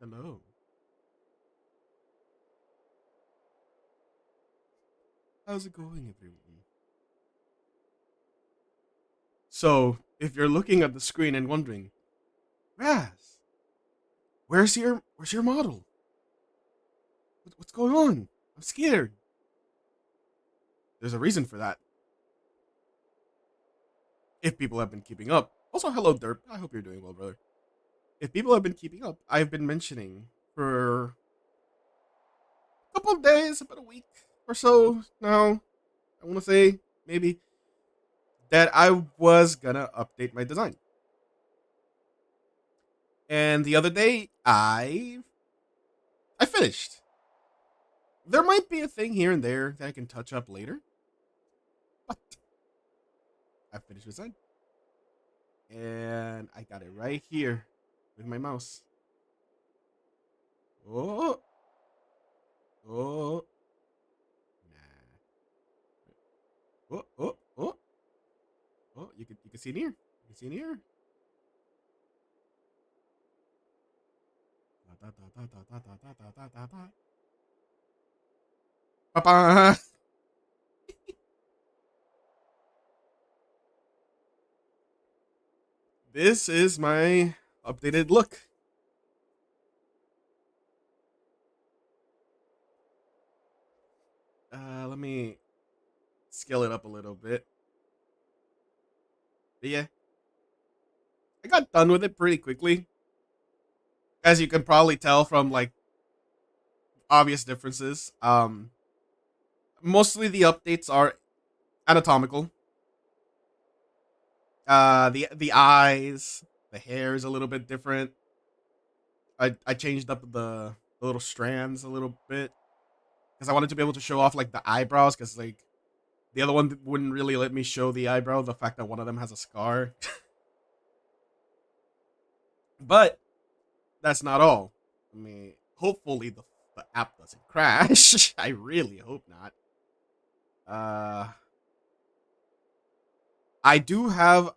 Hello. How's it going, everyone? So, if you're looking at the screen and wondering, Raz, where's your model? What's going on? I'm scared. There's a reason for that. If people have been keeping up. Also, hello, Derp. I hope you're doing well, brother. If people have been keeping up, I've been mentioning for a couple of days, about a week or so now. I want to say maybe that I was gonna update my design. And the other day, I finished. There might be a thing here and there that I can touch up later, but I finished the design. And I got it right here with my mouse. Oh, oh, nah. Oh, oh, oh, oh. You can see it here. You can see it here. Da, da, da, da, da, da, da, da, da, da. Ba-ba. This is my updated look. Let me scale it up a little bit. But yeah, I got done with it pretty quickly, as you can probably tell from like obvious differences. Mostly the updates are anatomical. The eyes, the hair is a little bit different. I changed up the little strands a little bit because I wanted to be able to show off like the eyebrows because like the other one wouldn't really let me show the eyebrow. The fact that one of them has a scar, but that's not all. I mean, hopefully the app doesn't crash. I really hope not. Uh, I do have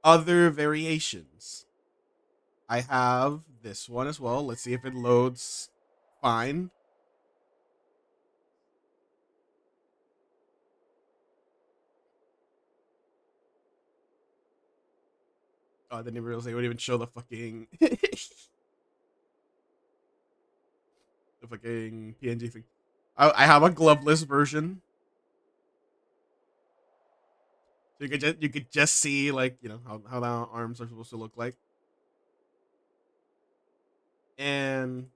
other variations. I have this one as well. Let's see if it loads fine. Oh, I didn't realize they would even show the fucking the fucking PNG thing. I have a gloveless version, so you could just see like how the arms are supposed to look like, and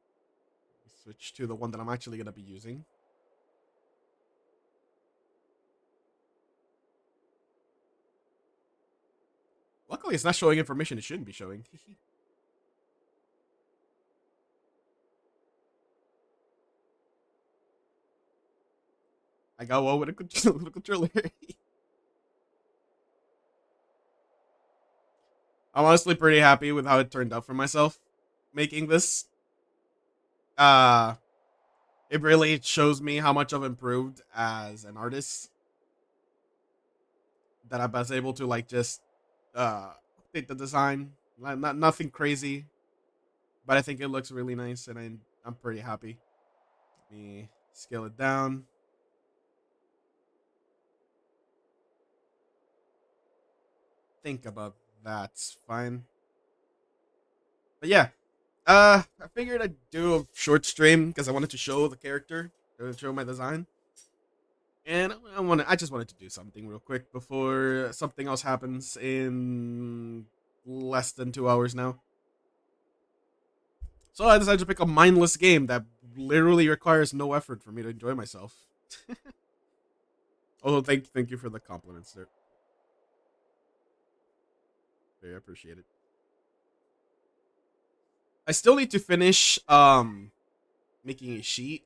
switch to the one that I'm actually gonna be using. Luckily, it's not showing information it shouldn't be showing. I got one with a controller. I'm honestly pretty happy with how it turned out for myself making this. Uh, it really shows me how much I've improved as an artist. That I was able to like just update the design. Not nothing crazy, but I think it looks really nice, and I'm pretty happy. Let me scale it down. Think about that's fine. But yeah, I figured I'd do a short stream because I wanted to show the character, to show my design, and I just wanted to do something real quick before something else happens in less than 2 hours now. So I decided to pick a mindless game that literally requires no effort for me to enjoy myself. Although thank you for the compliments there. Very appreciate it. I still need to finish making a sheet,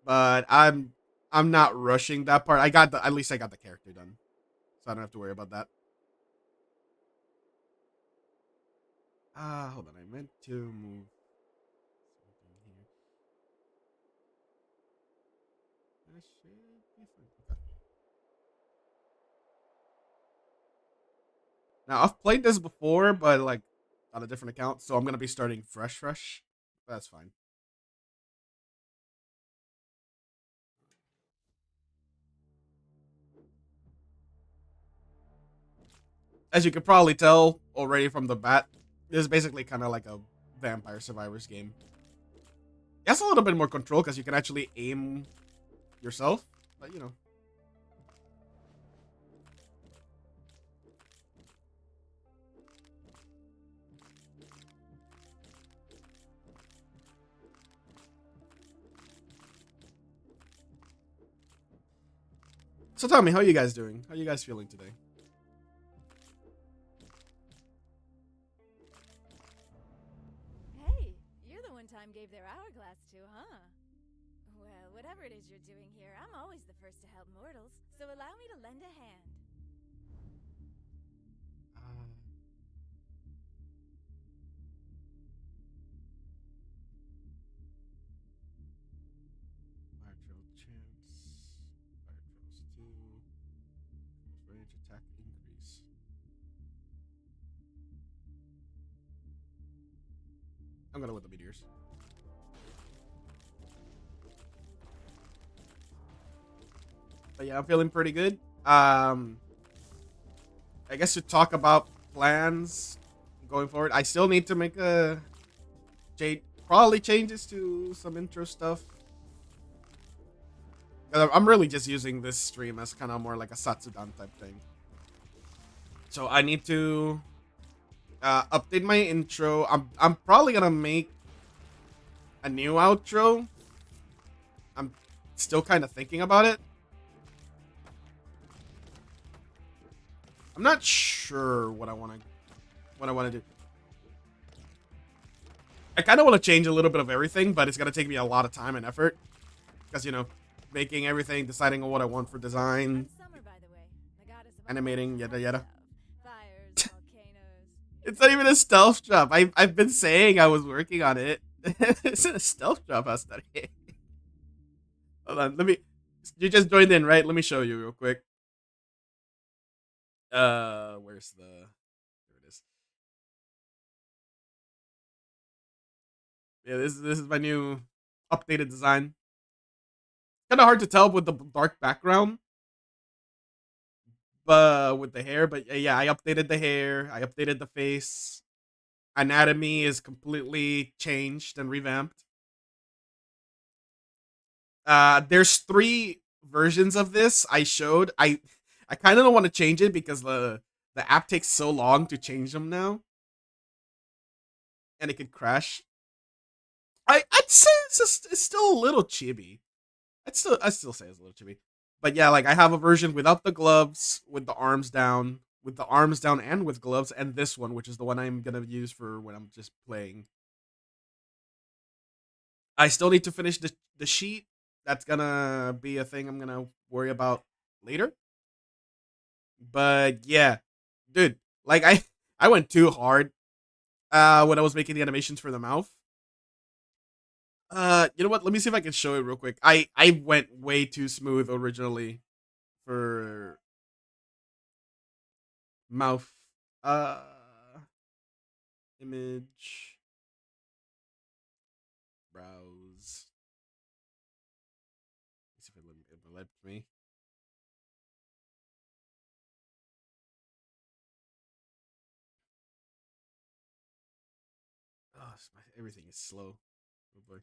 but I'm not rushing that part. At least I got the character done. So I don't have to worry about that. Hold on. I meant to move something here. That should be fine. Okay. Now I've played this before, but like on a different account, so I'm gonna be starting fresh. That's fine. As you could probably tell already from the bat, this is basically kind of like a Vampire Survivors game. It has a little bit more control because you can actually aim yourself, but you know. So tell me, how are you guys doing? How are you guys feeling today? Hey, you're the one Time gave their hourglass to, huh? Well, whatever it is you're doing here, I'm always the first to help mortals, so allow me to lend a hand. Uh, Fire Drill chance. Fire Drills 2. Range attack increase. I'm gonna with the meteors. But yeah, I'm feeling pretty good. I guess to talk about plans going forward, I still need to make a probably changes to some intro stuff. I'm really just using this stream as kind of more like a Satsudan type thing. So I need to update my intro. I'm probably gonna make a new outro. I'm still kind of thinking about it. I'm not sure what I want to do. I kind of want to change a little bit of everything, but it's gonna take me a lot of time and effort because you know, making everything, deciding on what I want for design, I'm Summer, by the way, the goddess of all animating, fun yada yada. stuff. Fires, volcanoes. It's not even a stealth drop. I've been saying I was working on it. It's a stealth drop, Astari. Hold on, let me. You just joined in, right? Let me show you real quick. Where's the? There it is. Yeah, this is my new updated design. Kind of hard to tell with the dark background, but with the hair. But yeah, I updated the hair. I updated the face. Anatomy is completely changed and revamped. There's three versions of this I showed. I kind of don't want to change it because the app takes so long to change them now, and it could crash. I'd say it's still a little chibi. I still say it's a little chibi. But yeah, like I have a version without the gloves, with the arms down and with gloves, and this one, which is the one I'm gonna use for when I'm just playing. I still need to finish the sheet. That's gonna be a thing I'm gonna worry about later. But yeah, dude, like I went too hard when I was making the animations for the mouth. You know what? Let me see if I can show it real quick. I went way too smooth originally for mouth. Uh, Image, browse. Let's see if it lets me. Oh, everything is slow. Oh boy.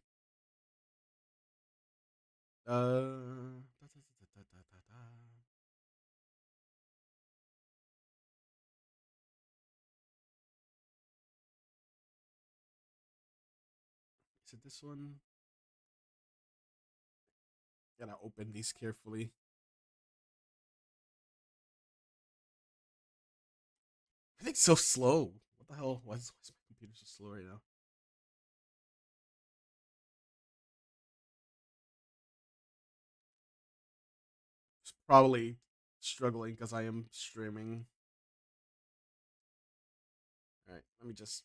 Is it this one? Gotta open these carefully. Everything's so slow. What the hell? Why is my computer so slow right now? It's probably struggling because I am streaming. All right, let me just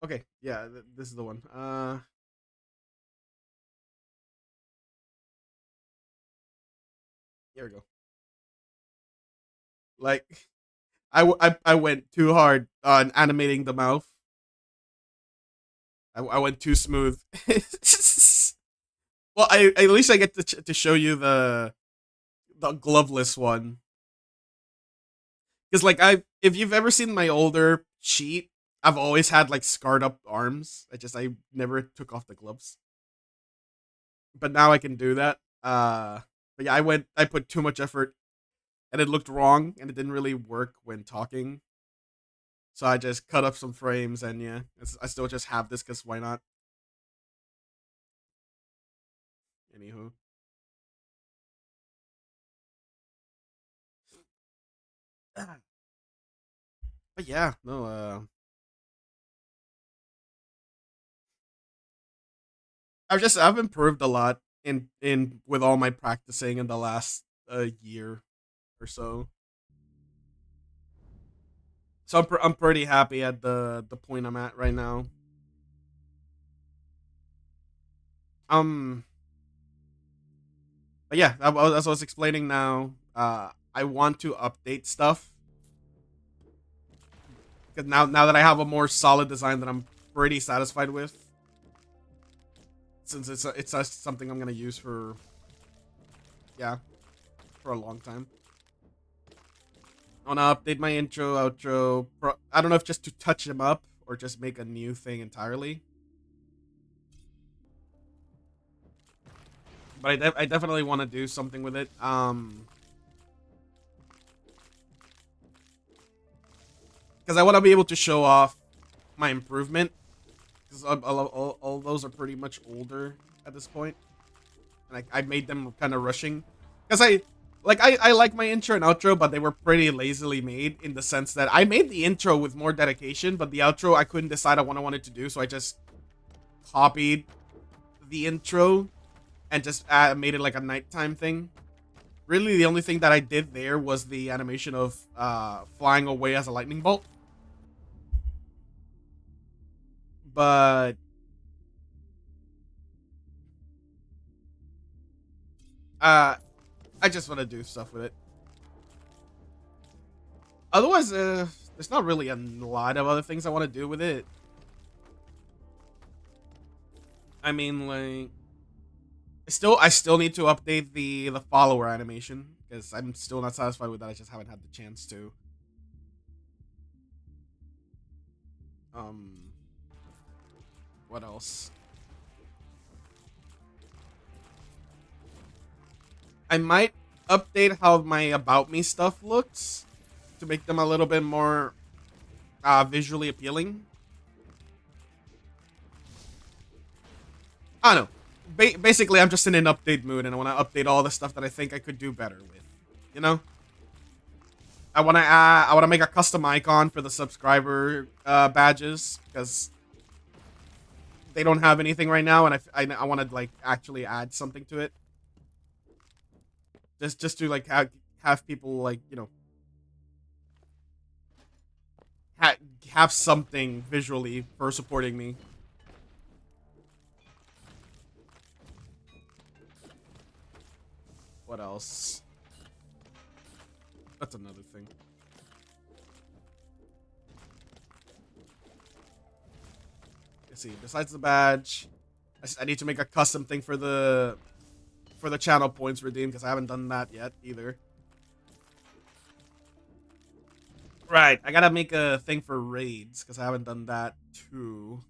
Okay, yeah, this is the one. Here we go. Like, I went too hard on animating the mouth. I went too smooth. Well, I at least I get to show you the gloveless one. Because like if you've ever seen my older sheet, I've always had like scarred up arms. I never took off the gloves. But now I can do that. But yeah, I put too much effort and it looked wrong and it didn't really work when talking. So I just cut up some frames and yeah, I still just have this because why not? Anywho, but yeah, no. I've improved a lot in with all my practicing in the last year or so. So I'm pretty happy at the point I'm at right now. Um, but yeah, as I was explaining now, I want to update stuff because now that I have a more solid design that I'm pretty satisfied with, since it's something I'm gonna use for yeah for a long time. I want to update my intro, outro. I don't know if just to touch them up or just make a new thing entirely. But I definitely want to do something with it. Because I want to be able to show off my improvement. Because all those are pretty much older at this point, and I made them kind of rushing. Because I like my intro and outro, but they were pretty lazily made in the sense that I made the intro with more dedication, but the outro I couldn't decide on what I wanted to do, so I just copied the intro and just made it like a nighttime thing. Really, the only thing that I did there was the animation of flying away as a lightning bolt. But uh, I just want to do stuff with it. Otherwise, there's not really a lot of other things I want to do with it. I mean, like, I still need to update the follower animation because I'm still not satisfied with that. I just haven't had the chance to. Um, what else? I might update how my about me stuff looks to make them a little bit more visually appealing. I don't know. Basically, I'm just in an update mood, and I want to update all the stuff that I think I could do better with. You know, I want to make a custom icon for the subscriber badges because they don't have anything right now, and I want to like actually add something to it. Just to like have people like ha- have something visually for supporting me. What else? That's another thing. Let's see. Besides the badge, I need to make a custom thing for the channel points redeemed because I haven't done that yet either. Right, I gotta make a thing for raids because I haven't done that too.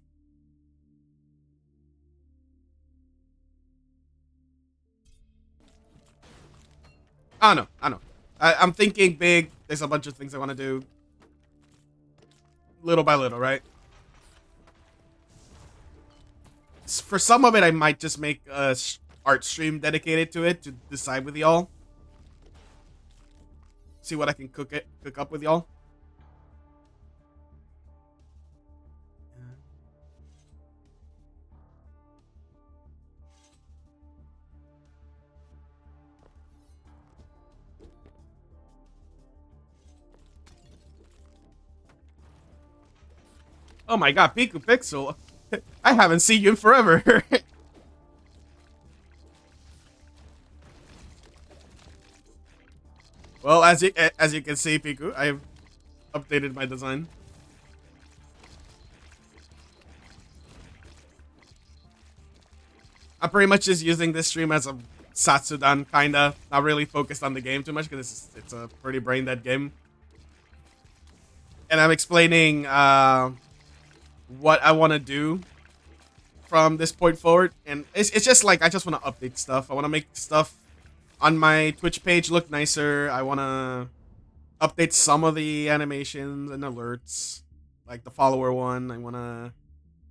I don't know. I don't know. I'm thinking big. There's a bunch of things I want to do, little by little, right? For some of it, I might just make a art stream dedicated to it to decide with y'all. See what I can cook up with y'all. Oh my god, Piku Pixel. I haven't seen you in forever. Well, as you can see, Piku, I've updated my design. I'm pretty much just using this stream as a Satsudan, kinda. Not really focused on the game too much because it's a pretty brain dead game. And I'm explaining what I want to do from this point forward. And it's just like I just want to update stuff. I want to make stuff on my Twitch page look nicer. I want to update some of the animations and alerts, like the follower one. I want to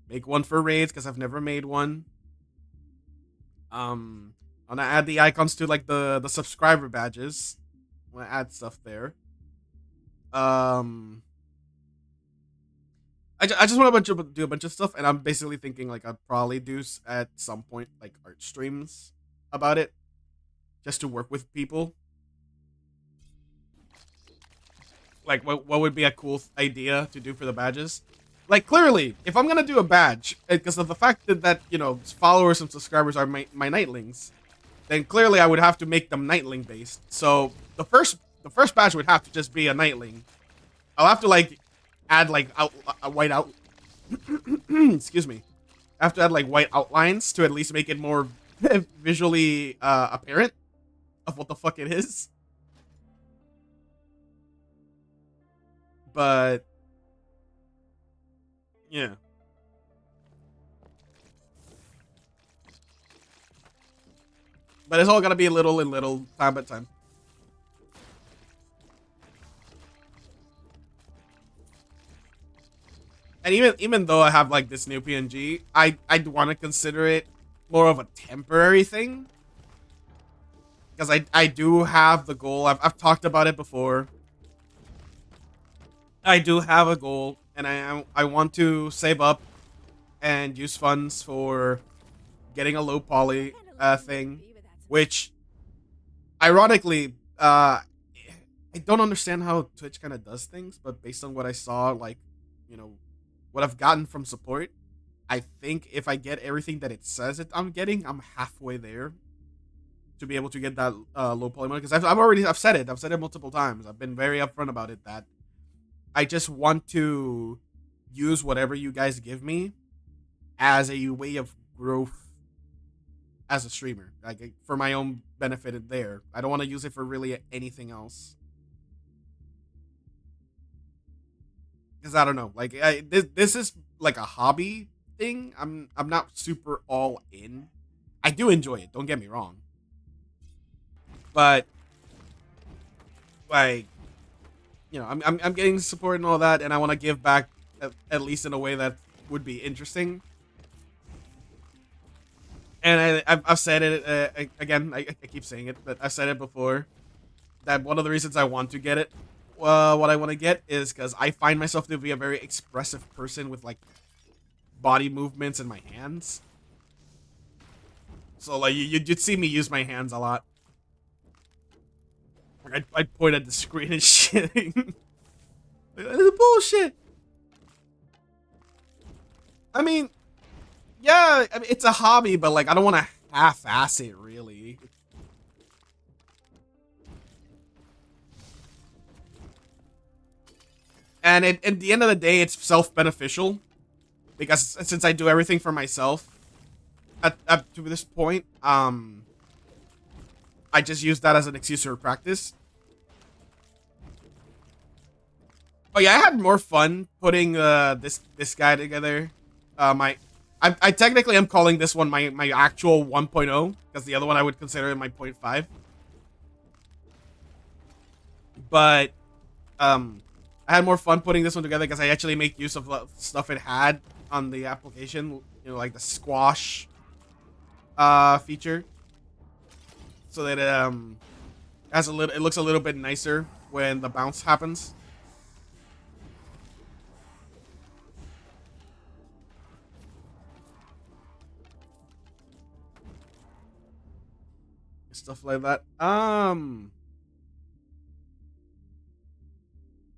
make one for raids because I've never made one. I want to add the icons to like the subscriber badges. I want to add stuff there. I just want to do a bunch of stuff, and I'm basically thinking like I'd probably do at some point like art streams about it, just to work with people. Like what would be a cool idea to do for the badges? Like clearly, if I'm gonna do a badge, because of the fact that you know followers and subscribers are my Nightlings, then clearly I would have to make them Nightling based. So the first badge would have to just be a Nightling. I'll have to like add like a white out. Excuse me. I have to add like white outlines to at least make it more visually apparent of what the fuck it is. But yeah. But it's all gonna be little and little, time by time. And even though I have like this new PNG, I'd want to consider it more of a temporary thing. Because I do have the goal. I've talked about it before. I do have a goal, and I want to save up and use funds for getting a low poly thing, which ironically I don't understand how Twitch kind of does things, but based on what I saw, like, you know, what I've gotten from support, I think if I get everything that it says I'm getting, I'm halfway there to be able to get that low poly mode. Because I've said it multiple times. I've been very upfront about it that I just want to use whatever you guys give me as a way of growth as a streamer, like for my own benefit there. I don't want to use it for really anything else. Because I don't know, like this is like a hobby thing. I'm not super all in. I do enjoy it. Don't get me wrong, but like, you know, I'm getting support and all that, and I want to give back at least in a way that would be interesting. And I've said it again. I keep saying it, but I've said it before that one of the reasons I want to get it, what I want to get, is because I find myself to be a very expressive person with like body movements and my hands. So like you'd see me use my hands a lot. Like I'd point at the screen and shit. This is bullshit. I mean, yeah, I mean, it's a hobby, but like I don't want to half-ass it really. And at the end of the day, it's self-beneficial, because since I do everything for myself up to this point, I just use that as an excuse for practice. Oh yeah, I had more fun putting this guy together. I technically am calling this one my actual 1.0, because the other one I would consider my 0.5. But I had more fun putting this one together because I actually make use of stuff it had on the application, you know, like the squash feature, so that it looks a little bit nicer when the bounce happens. Stuff like that.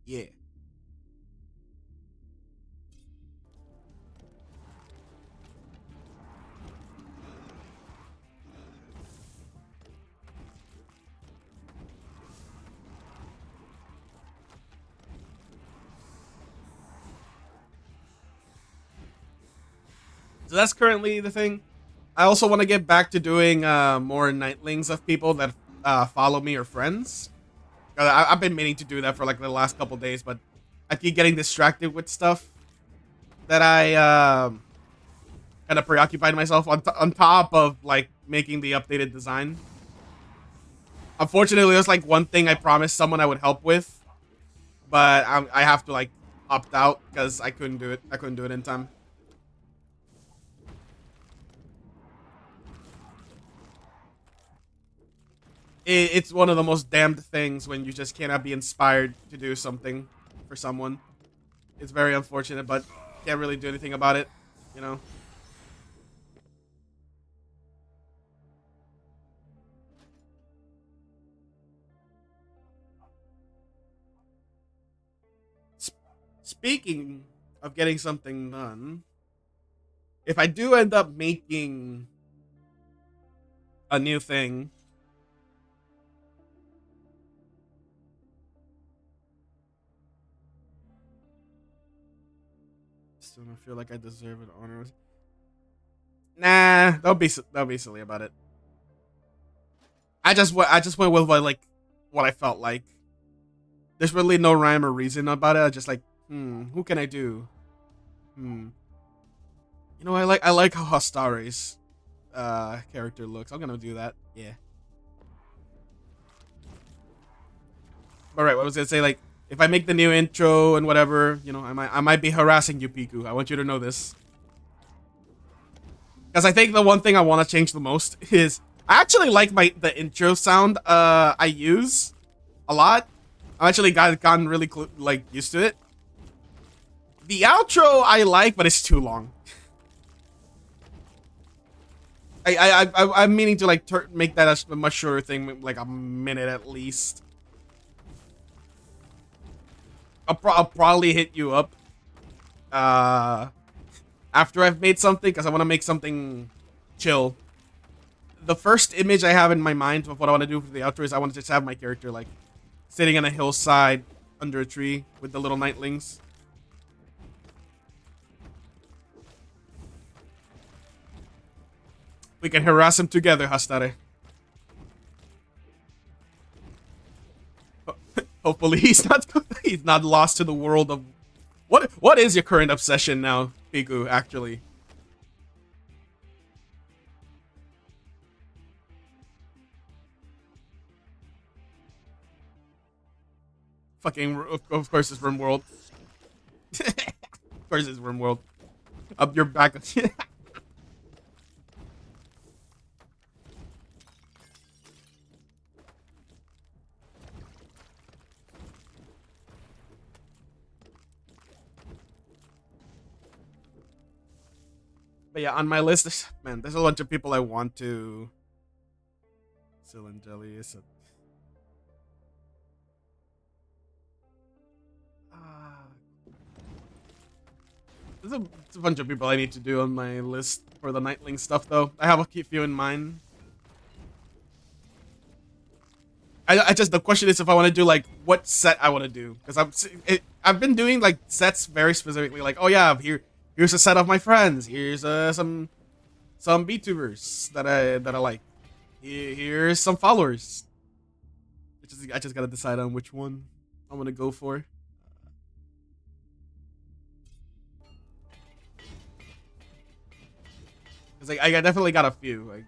Yeah. So that's currently the thing. I also want to get back to doing more nightlings of people that follow me or friends. I've been meaning to do that for like the last couple days, but I keep getting distracted with stuff that I kind of preoccupied myself on top of like making the updated design. Unfortunately, there's like one thing I promised someone I would help with, but I have to like opt out because I couldn't do it. I couldn't do it in time. It's one of the most damned things when you just cannot be inspired to do something for someone. It's very unfortunate, but can't really do anything about it, you know? Speaking of getting something done, if I do end up making a new thing, still don't feel like I deserve an honor. Nah, don't be silly about it. I just went with what I felt like. There's really no rhyme or reason about it. I just like, who can I do? You know, I like how Hostare's character looks. I'm gonna do that. Yeah. All right, what was I gonna say? Like, if I make the new intro and whatever, you know, I might be harassing you, Piku. I want you to know this. Because I think the one thing I want to change the most is I actually like the intro sound I use a lot. I actually gotten really like used to it. The outro I like, but it's too long. I'm meaning to like make that a much shorter thing, like a minute at least. I'll probably hit you up after I've made something, because I want to make something chill. The first image I have in my mind of what I want to do for the outro is I want to just have my character like sitting on a hillside under a tree with the little nightlings. We can harass him together, Hastare. Hopefully he's not lost to the world of what is your current obsession now, Piku, actually? Fucking of course it's RimWorld. Of course it's RimWorld. Up your back. But yeah, on my list, man, there's a bunch of people I want to. Silangeli is a. There's a bunch of people I need to do on my list for the Nightling stuff, though. I have a few in mind. I just the question is if I want to do like what set I want to do, because I've been doing like sets very specifically, like, oh yeah, here's a set of my friends, here's some VTubers that I like, here's some followers. I just gotta decide on which one I'm gonna go for. Cause like, I definitely got a few. Like,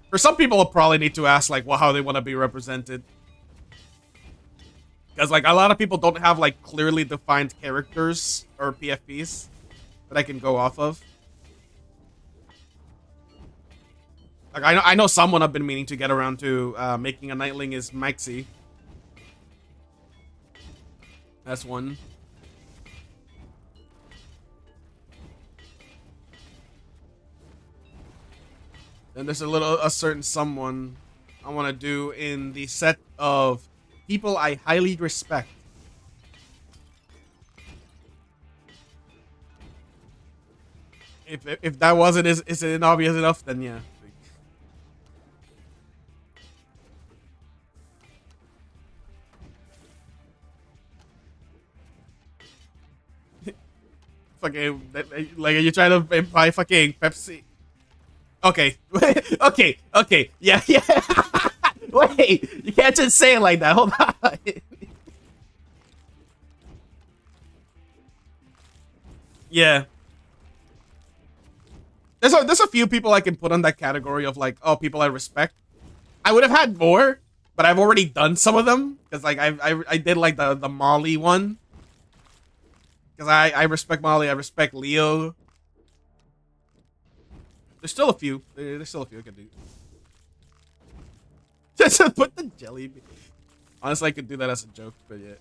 for some people, I'll probably need to ask like, well, how they want to be represented. Because like a lot of people don't have like clearly defined characters or PFPs that I can go off of. Like I know someone I've been meaning to get around to making a Nightling is Maxi. That's one. And there's a certain someone I want to do in the set of people I highly respect. If that wasn't is it obvious enough, then yeah. Fucking like are you trying to imply fucking Pepsi? Okay, okay, yeah, yeah. Wait, you can't just say it like that. Hold on. Yeah, there's a few people I can put on that category of like, oh, people I respect. I would have had more, but I've already done some of them because like I did like the Molly one because I respect Molly. I respect Leo. There's still a few. There's still a few I could do. Just put the jelly bean. Honestly, I could do that as a joke, but yeah.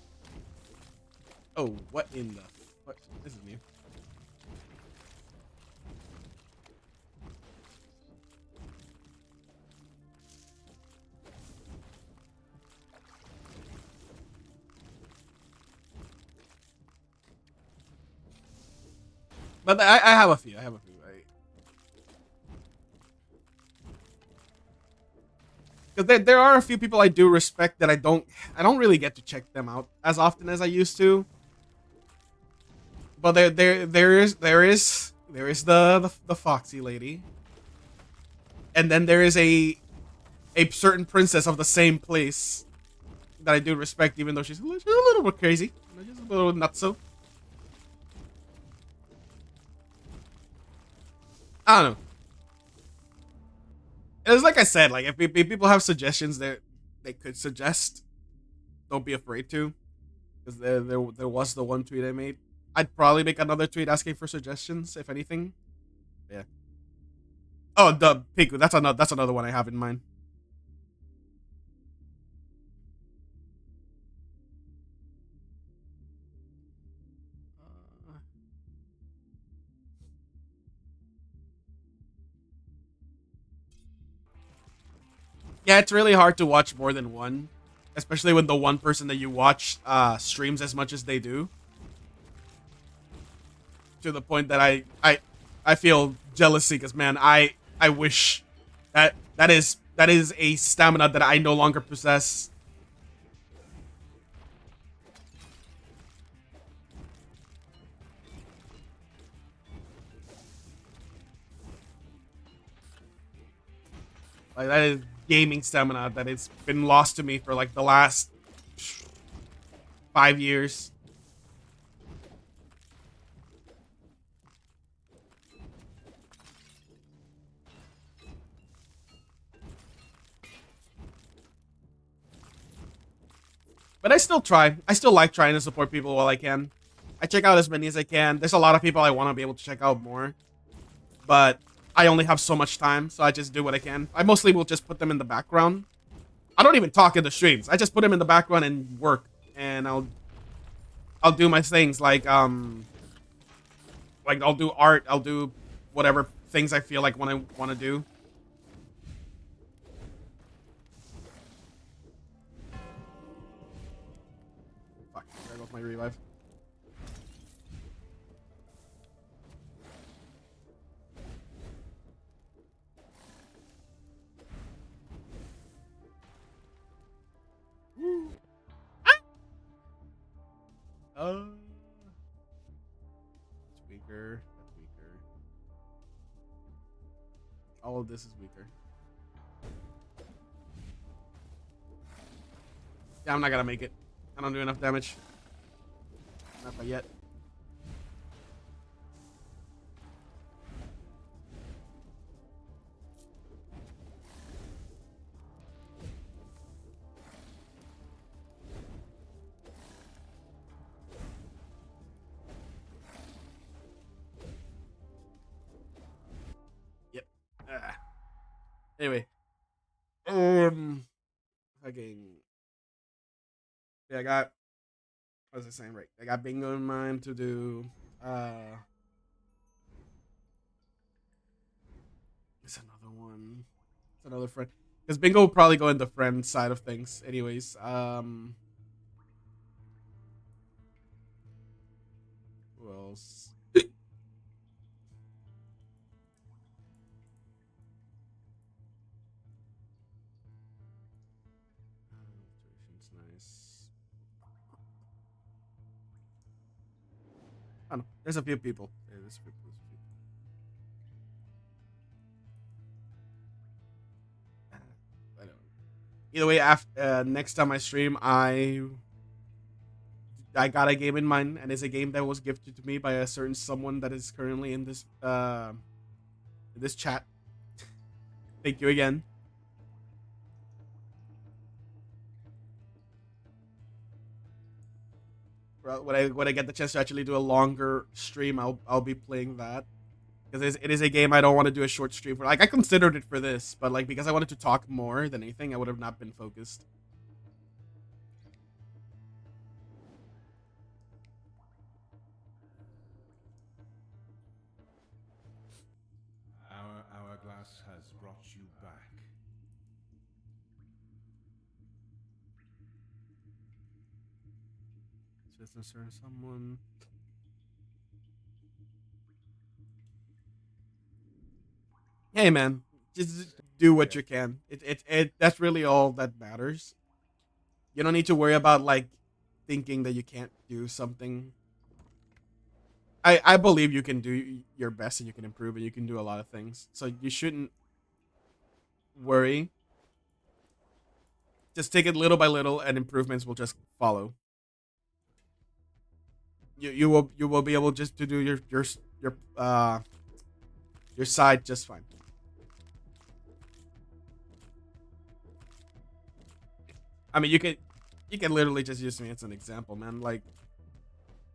Oh, what in the? What? This is new. But I have a few. I have a few. Because there are a few people I do respect that I don't really get to check them out as often as I used to. But there is the Foxy lady, and then there is a certain princess of the same place that I do respect, even though she's a little bit crazy, just a little nutso. I don't know. It's like I said, like if people have suggestions that they could suggest, don't be afraid to, because there was the one tweet I made. I'd probably make another tweet asking for suggestions, if anything. Yeah. Oh, the Piku. That's another one I have in mind. Uh, yeah, it's really hard to watch more than one, especially when the one person that you watch streams as much as they do. To the point that I feel jealousy because man, I wish that is a stamina that I no longer possess. Like that is gaming stamina that has been lost to me for like the last 5 years. But I still try. I still like trying to support people while I can. I check out as many as I can. There's a lot of people I want to be able to check out more, but I only have so much time, so I just do what I can. I mostly will just put them in the background. I don't even talk in the streams. I just put them in the background and work, and I'll do my things like I'll do art. I'll do whatever things I feel like when I want to do. Fuck, there goes my revive. Uh, it's weaker. That's weaker. All of this is weaker. Yeah, I'm not gonna make it. I don't do enough damage. Not by yet. Yep. Ah. Anyway. Fucking. Yeah, I got. What was I saying? Right. I got bingo in mind to do. It's another one. It's another friend. Because bingo will probably go in the friend side of things, anyways. Who else? Illustration's nice. I don't know. There's a few people. There's a few people. I don't know. Either way, after next time I stream, I got a game in mind, and it's a game that was gifted to me by a certain someone that is currently in this chat. Thank you again. When I get the chance to actually do a longer stream, I'll be playing that because it is a game I don't want to do a short stream for. Like I considered it for this, but like because I wanted to talk more than anything, I would have not been focused. Our hourglass has brought you back. Just concern someone. Hey man, just do what you can. It that's really all that matters. You don't need to worry about like thinking that you can't do something. I believe you can do your best and you can improve and you can do a lot of things. So you shouldn't worry. Just take it little by little and improvements will just follow. You will be able just to do your side just fine. I mean, you can literally just use me as an example, man. Like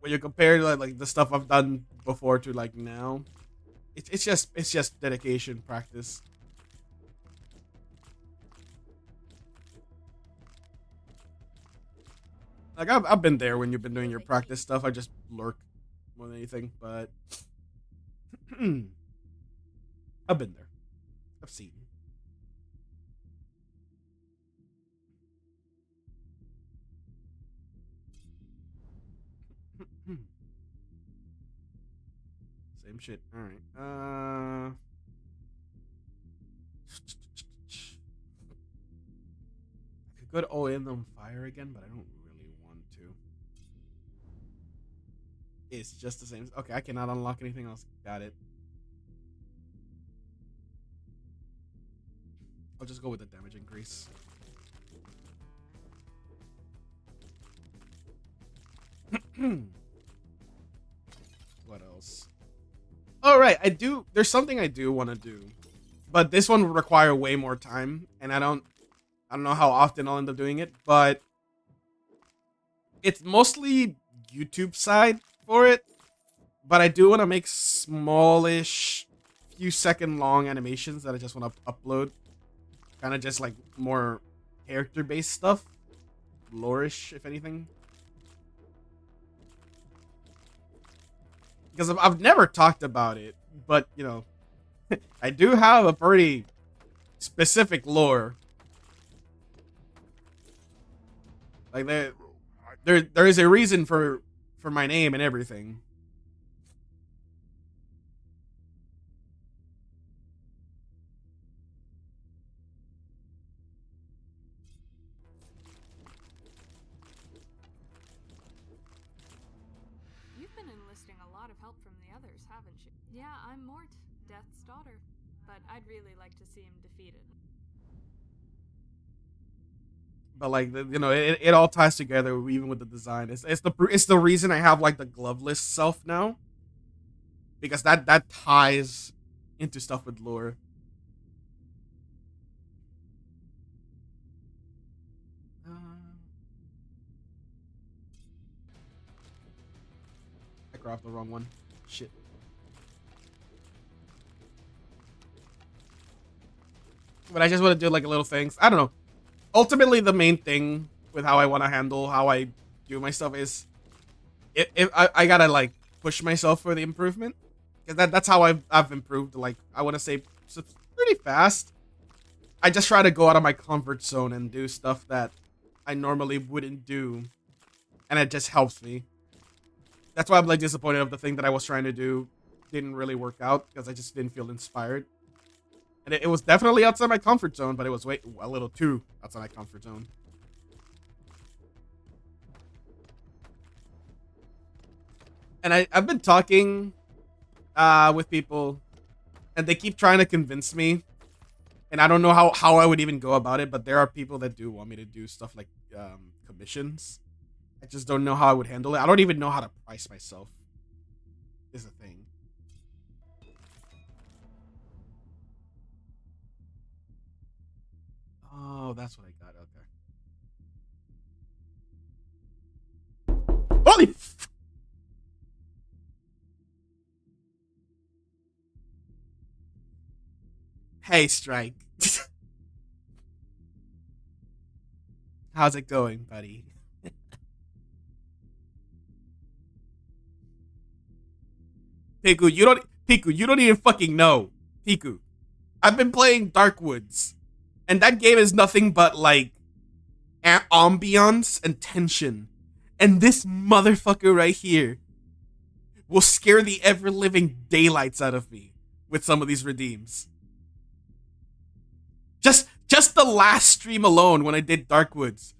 when you compare like the stuff I've done before to like now, it's just dedication, practice. Like I've been there when you've been doing your practice stuff. I just lurk more than anything, but I've been there. I've seen. Same shit. All right. I could go to OM on fire again, but I don't really want to. It's just the same. Okay, I cannot unlock anything else. Got it. I'll just go with the damage increase. What else? All right, There's something I do want to do, but this one would require way more time, and I don't know how often I'll end up doing it, but it's mostly YouTube side for it. But I do want to make smallish, few second long animations that I just want to upload. Kind of just like more character based stuff, lore-ish, if anything. Because I've never talked about it, but you know, I do have a pretty specific lore. Like there is a reason for my name and everything. You've been enlisting a lot of help from the others, haven't you? Yeah, I'm Mort, Death's daughter. But I'd really like to see him defeated. But like you know, it all ties together even with the design. It's the reason I have like the gloveless self now, because that ties into stuff with lore. I grabbed the wrong one. Shit. But I just want to do like a little things. I don't know. Ultimately, the main thing with how I want to handle how I do my stuff is, if I gotta like push myself for the improvement, because that's how I've improved. Like I want to say pretty fast. I just try to go out of my comfort zone and do stuff that I normally wouldn't do, and it just helps me. That's why I'm like disappointed of the thing that I was trying to do didn't really work out because I just didn't feel inspired. And it was definitely outside my comfort zone, but it was a little too outside my comfort zone. And I've been talking with people, and they keep trying to convince me, and I don't know how I would even go about it, but there are people that do want me to do stuff like commissions. I just don't know how I would handle it. I don't even know how to price myself, is the thing. Oh, that's what I got. Okay. Holy f- Hey, Strike. How's it going, buddy? Piku, you don't even fucking know. Piku. I've been playing Darkwoods, and that game is nothing but like ambiance and tension. And this motherfucker right here will scare the ever living daylights out of me with some of these redeems. Just the last stream alone when I did Darkwoods,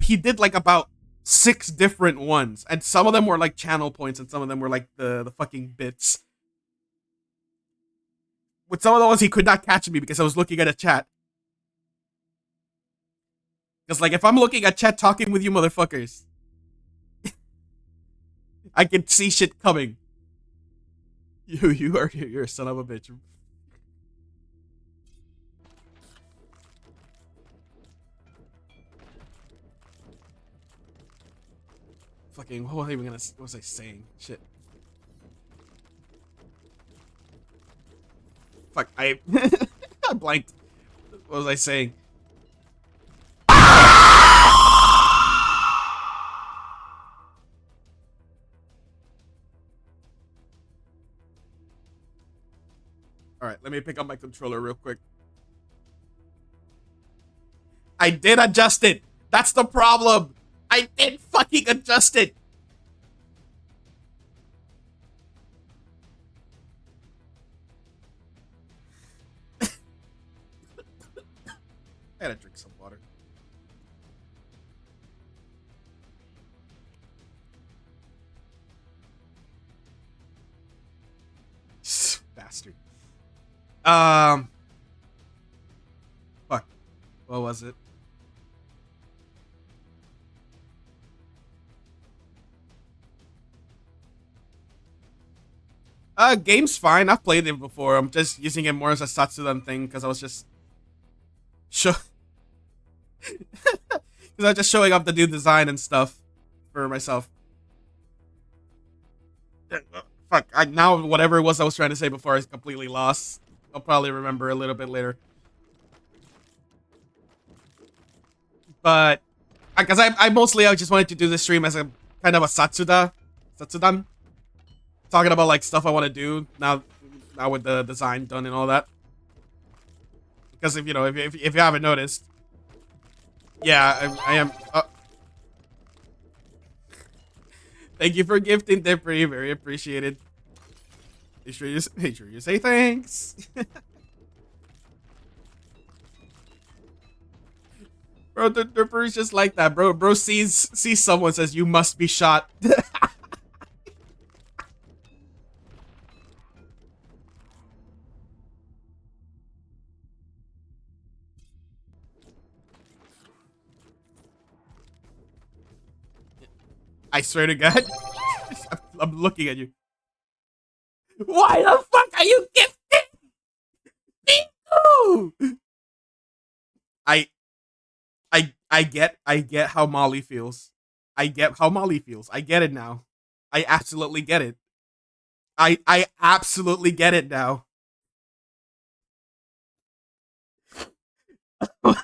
he did like about 6 different ones, and some of them were like channel points, and some of them were like the fucking bits. With some of the ones he could not catch me because I was looking at a chat. Because like if I'm looking at chat talking with you motherfuckers, I can see shit coming. You're a son of a bitch. Fucking, what was I saying? Shit. Fuck, I blanked. What was I saying? Alright, let me pick up my controller real quick. I did adjust it! That's the problem! I did fucking adjust it! I gotta drink some water. Bastard. Fuck. What was it? Game's fine. I've played it before. I'm just using it more as a Satsudan thing because I was just because I was just showing up the new design and stuff for myself. Fuck. Now whatever it was I was trying to say before is completely lost. I'll probably remember a little bit later. But because I mostly I just wanted to do this stream as a kind of a Satsudan. Talking about like stuff I want to do now with the design done and all that. Because if you know if you haven't noticed, yeah, I am. Thank you for gifting, Dipri. Very appreciated. Make sure you say thanks. Bro, Dipri's just like that, bro. Bro sees someone, says you must be shot. I swear to God, I'm looking at you. Why the fuck are you gifting? Piku! I get how Molly feels. I get how Molly feels. I get it now. I absolutely get it. I absolutely get it now. You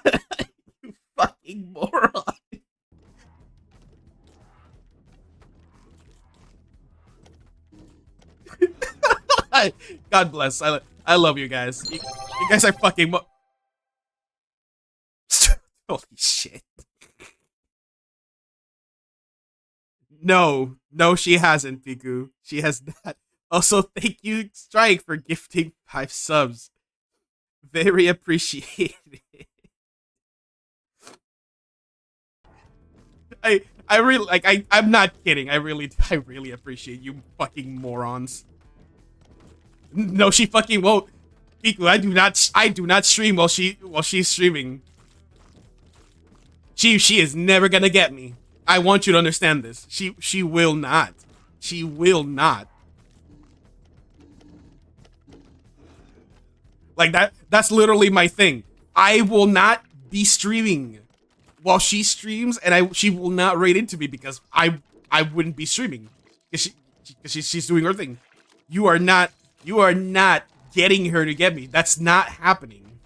fucking moron. God bless. I love you guys. You guys are fucking holy shit. No, she hasn't, Piku. She has not. Also, thank you, Strike, for gifting 5 subs. Very appreciated. I really like. I'm not kidding. I really appreciate you fucking morons. No, she fucking won't. Piku, I do not stream while she's streaming. She is never gonna get me. I want you to understand this. She will not. She will not. Like that's literally my thing. I will not be streaming while she streams, and she will not raid into me because I wouldn't be streaming because she's doing her thing. You are not getting her to get me. That's not happening.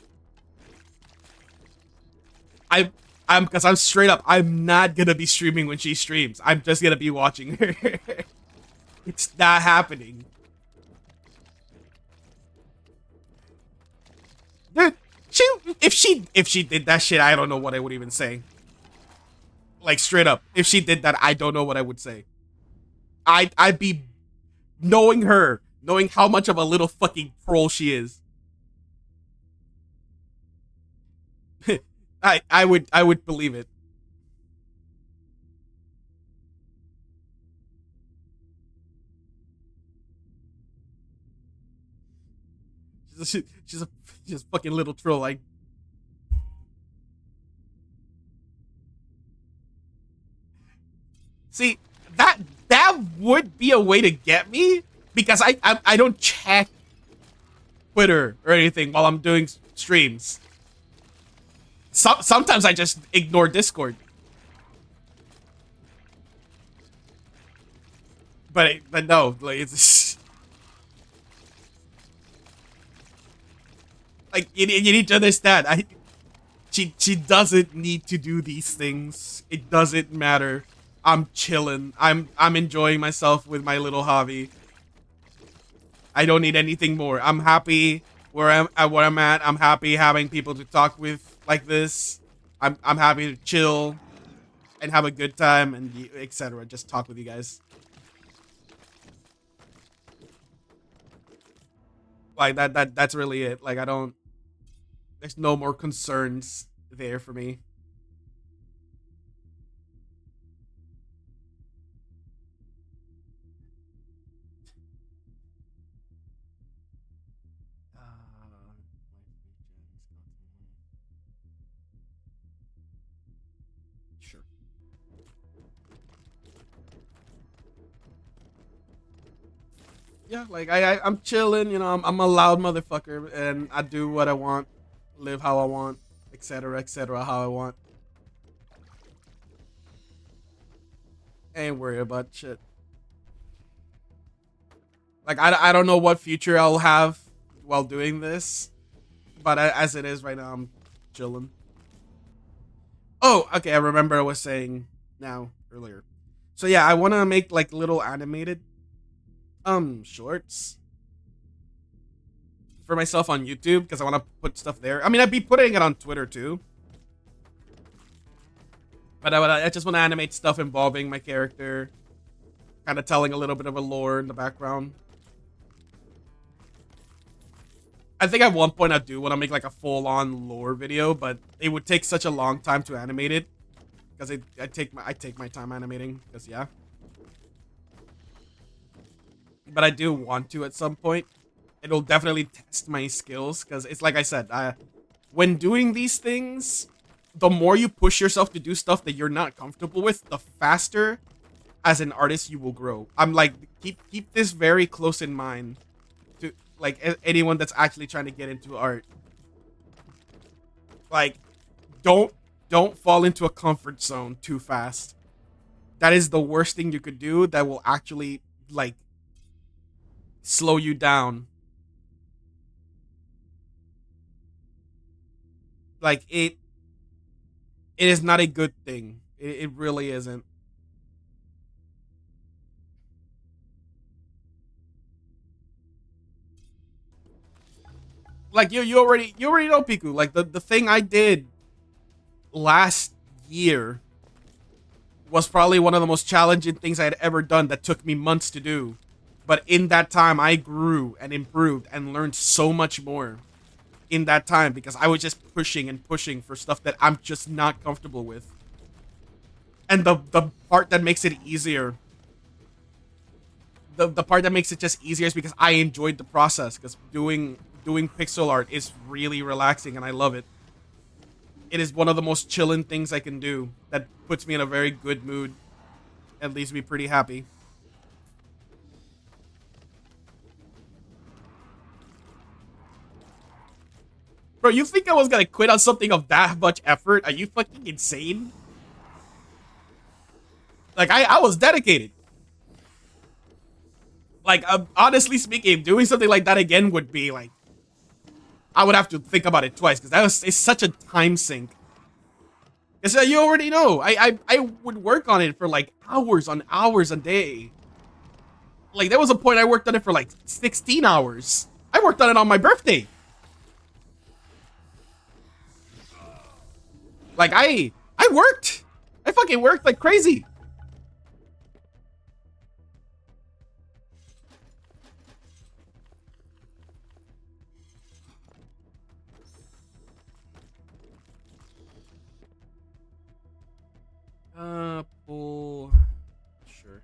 Because I'm straight up, I'm not gonna be streaming when she streams. I'm just gonna be watching her. It's not happening. Dude, if she did that shit, I don't know what I would even say. Like straight up, if she did that, I don't know what I would say. I'd be knowing her, knowing how much of a little fucking troll she is. I would believe it. She's a fucking little troll. Like, see, that would be a way to get me because I don't check Twitter or anything while I'm doing streams. Sometimes I just ignore Discord. But no, like it's like you need to understand. She doesn't need to do these things. It doesn't matter. I'm chilling. I'm enjoying myself with my little hobby. I don't need anything more. I'm happy where I'm at. I'm happy having people to talk with like this. I'm happy to chill and have a good time and etc. Just talk with you guys. Like that's really it. Like there's no more concerns there for me. Sure. Yeah, like I'm chilling, you know, I'm a loud motherfucker and I do what I want, live how I want, etc. how I want. Ain't worry about shit. Like I don't know what future I'll have while doing this, but as it is right now, I'm chilling. Oh, okay, I remember I was saying now earlier. So yeah, I want to make like little animated shorts for myself on YouTube because I want to put stuff there. I mean, I'd be putting it on Twitter too. But I just want to animate stuff involving my character, kind of telling a little bit of a lore in the background. I think at one point I do want to make like a full-on lore video, but it would take such a long time to animate it because I take my time animating because yeah. But I do want to at some point. It'll definitely test my skills because it's like I said, when doing these things, the more you push yourself to do stuff that you're not comfortable with, the faster as an artist you will grow. I'm like, keep this very close in mind to like anyone that's actually trying to get into art. Like, don't fall into a comfort zone too fast. That is the worst thing you could do. That will actually like slow you down. Like it is not a good thing. It really isn't. Like you already know, Piku. Like the thing I did last year was probably one of the most challenging things I had ever done that took me months to do. But in that time, I grew and improved and learned so much more in that time because I was just pushing and pushing for stuff that I'm just not comfortable with. And the part that makes it easier, the part that makes it just easier is because I enjoyed the process, because doing pixel art is really relaxing and I love it. It is one of the most chilling things I can do that puts me in a very good mood and leaves me pretty happy. Bro, you think I was gonna quit on something of that much effort? Are you fucking insane? Like, I was dedicated. Like, honestly speaking, doing something like that again would be like, I would have to think about it twice, because it's such a time sink. Because you already know, I would work on it for like hours on hours a day. Like, there was a point I worked on it for like 16 hours. I worked on it on my birthday. Like, I worked. I fucking worked like crazy. Pull. Sure.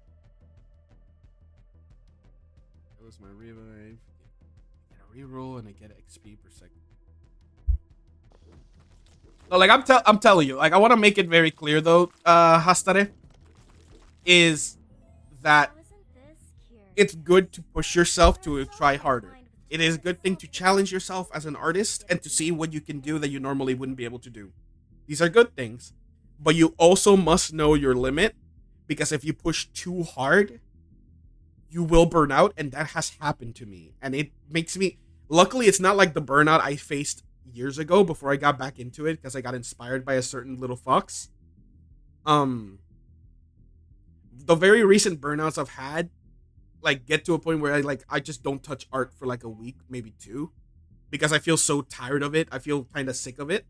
That was my revive. Get a reroll and I get XP per second. No, like I'm telling you, like I want to make it very clear though, Hastare, is that it's good to push yourself to try harder. It is a good thing to challenge yourself as an artist and to see what you can do that you normally wouldn't be able to do. These are good things. But you also must know your limit, because if you push too hard, you will burn out, and that has happened to me. And it makes me... Luckily, it's not like the burnout I faced years ago before I got back into it, because I got inspired by a certain little fox. The very recent burnouts I've had, like, get to a point where I just don't touch art for like a week, maybe 2, because I feel so tired of it. I feel kind of sick of it.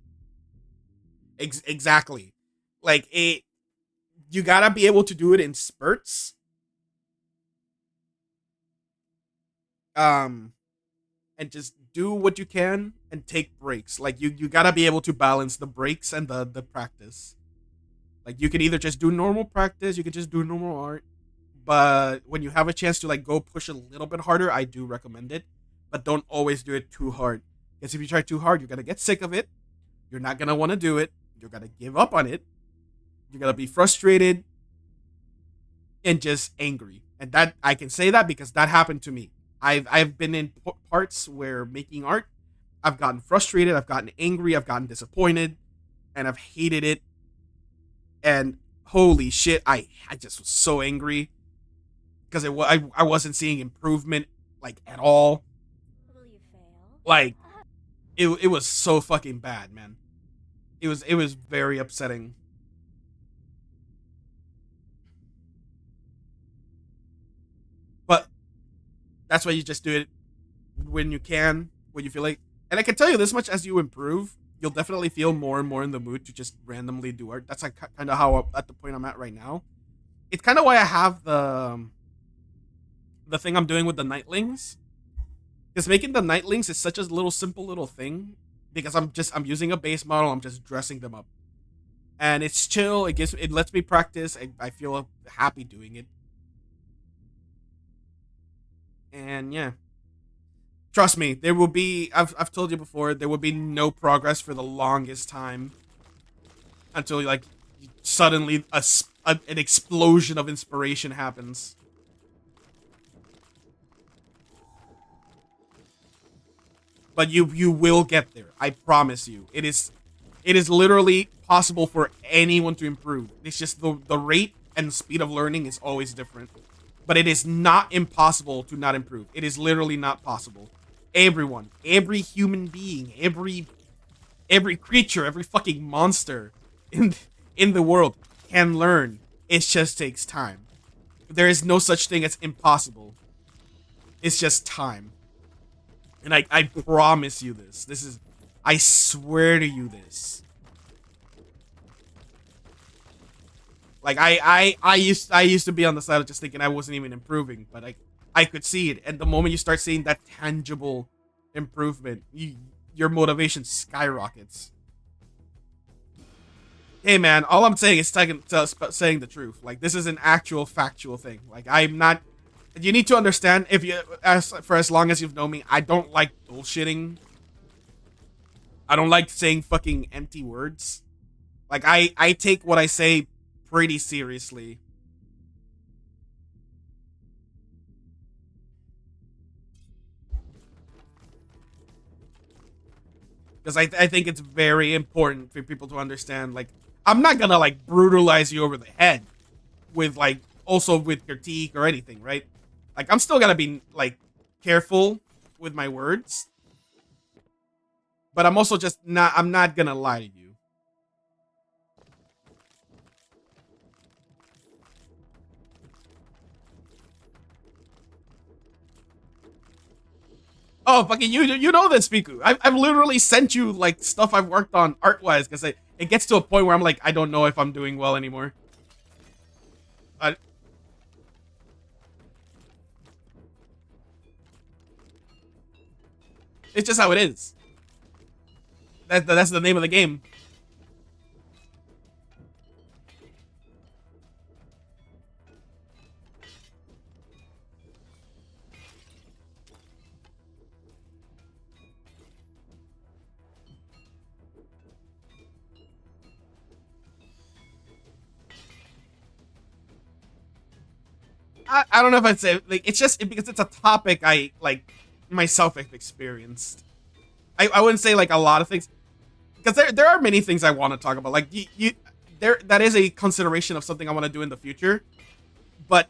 Exactly. Like, you gotta be able to do it in spurts. And just do what you can and take breaks. Like, you gotta be able to balance the breaks and the practice. Like, you can either just do normal practice, you can just do normal art. But when you have a chance to, like, go push a little bit harder, I do recommend it. But don't always do it too hard. Because if you try too hard, you're gonna get sick of it. You're not gonna want to do it. You're gonna give up on it. You're gonna be frustrated and just angry. And that, I can say that because that happened to me. I've been in parts where making art, I've gotten frustrated, I've gotten angry, I've gotten disappointed, and I've hated it. And holy shit, I just was so angry because I wasn't seeing improvement, like, at all. Will you fail? Like, it was so fucking bad, man. It was very upsetting. But that's why you just do it when you can, when you feel like. And I can tell you this much: as you improve, you'll definitely feel more and more in the mood to just randomly do art. That's like kind of how at the point I'm at right now. It's kind of why I have the thing I'm doing with the Nightlings. Because making the Nightlings is such a little simple little thing. Because I'm using a base model, I'm just dressing them up. And it's chill, it lets me practice, I feel happy doing it. And yeah. Trust me, there will be, I've told you before, there will be no progress for the longest time. Until, like, suddenly an explosion of inspiration happens. But you will get there. I promise you. It is literally possible for anyone to improve. It's just the rate and speed of learning is always different. But it is not impossible to not improve. It is literally not possible. Everyone, every human being, every creature, every fucking monster in the world can learn. It just takes time. There is no such thing as impossible. It's just time. And I promise you this. This is... I swear to you this. Like, I used to be on the side of just thinking I wasn't even improving. But I could see it. And the moment you start seeing that tangible improvement, your motivation skyrockets. hey man, all I'm saying is saying the truth. Like, this is an actual factual thing. Like, I'm not. You need to understand, if you, as long as you've known me, I don't like bullshitting. I don't like saying fucking empty words. Like, I take what I say pretty seriously. Because I think it's very important for people to understand, like, I'm not gonna, like, brutalize you over the head with, like, also with critique or anything, right? Like, I'm still gonna be, like, careful with my words. But I'm also just not, I'm not gonna lie to you. Oh, fucking you know this, Piku. I've literally sent you, like, stuff I've worked on art-wise, because it gets to a point where I'm like, I don't know if I'm doing well anymore. It's just how it is. That's the name of the game. I don't know if I'd say, like, it's just because it's a topic I, like, myself have experienced. I wouldn't say, like, a lot of things, because there are many things I want to talk about. Like, that is a consideration of something I want to do in the future, but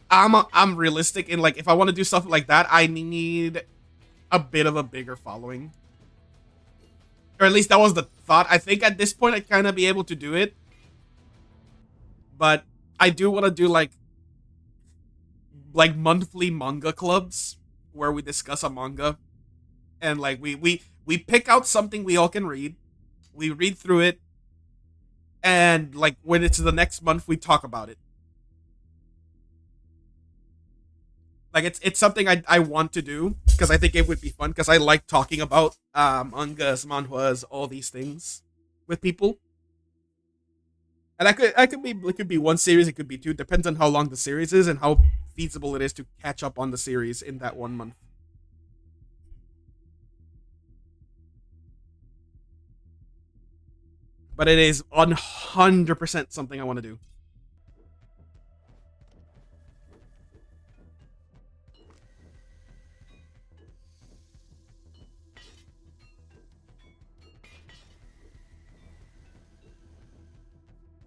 I'm realistic in, like, if I want to do something like that, I need a bit of a bigger following, or at least that was the thought. I think at this point I'd kind of be able to do it, but I do want to do like monthly manga clubs where we discuss a manga, and like we pick out something we all can read, we read through it, and like when it's the next month we talk about it. Like, it's something I want to do because I think it would be fun, because I like talking about mangas, manhwas, all these things with people. And it could be one series, it could be two, depends on how long the series is and how feasible it is to catch up on the series in that 1 month. But it is 100% something I want to do.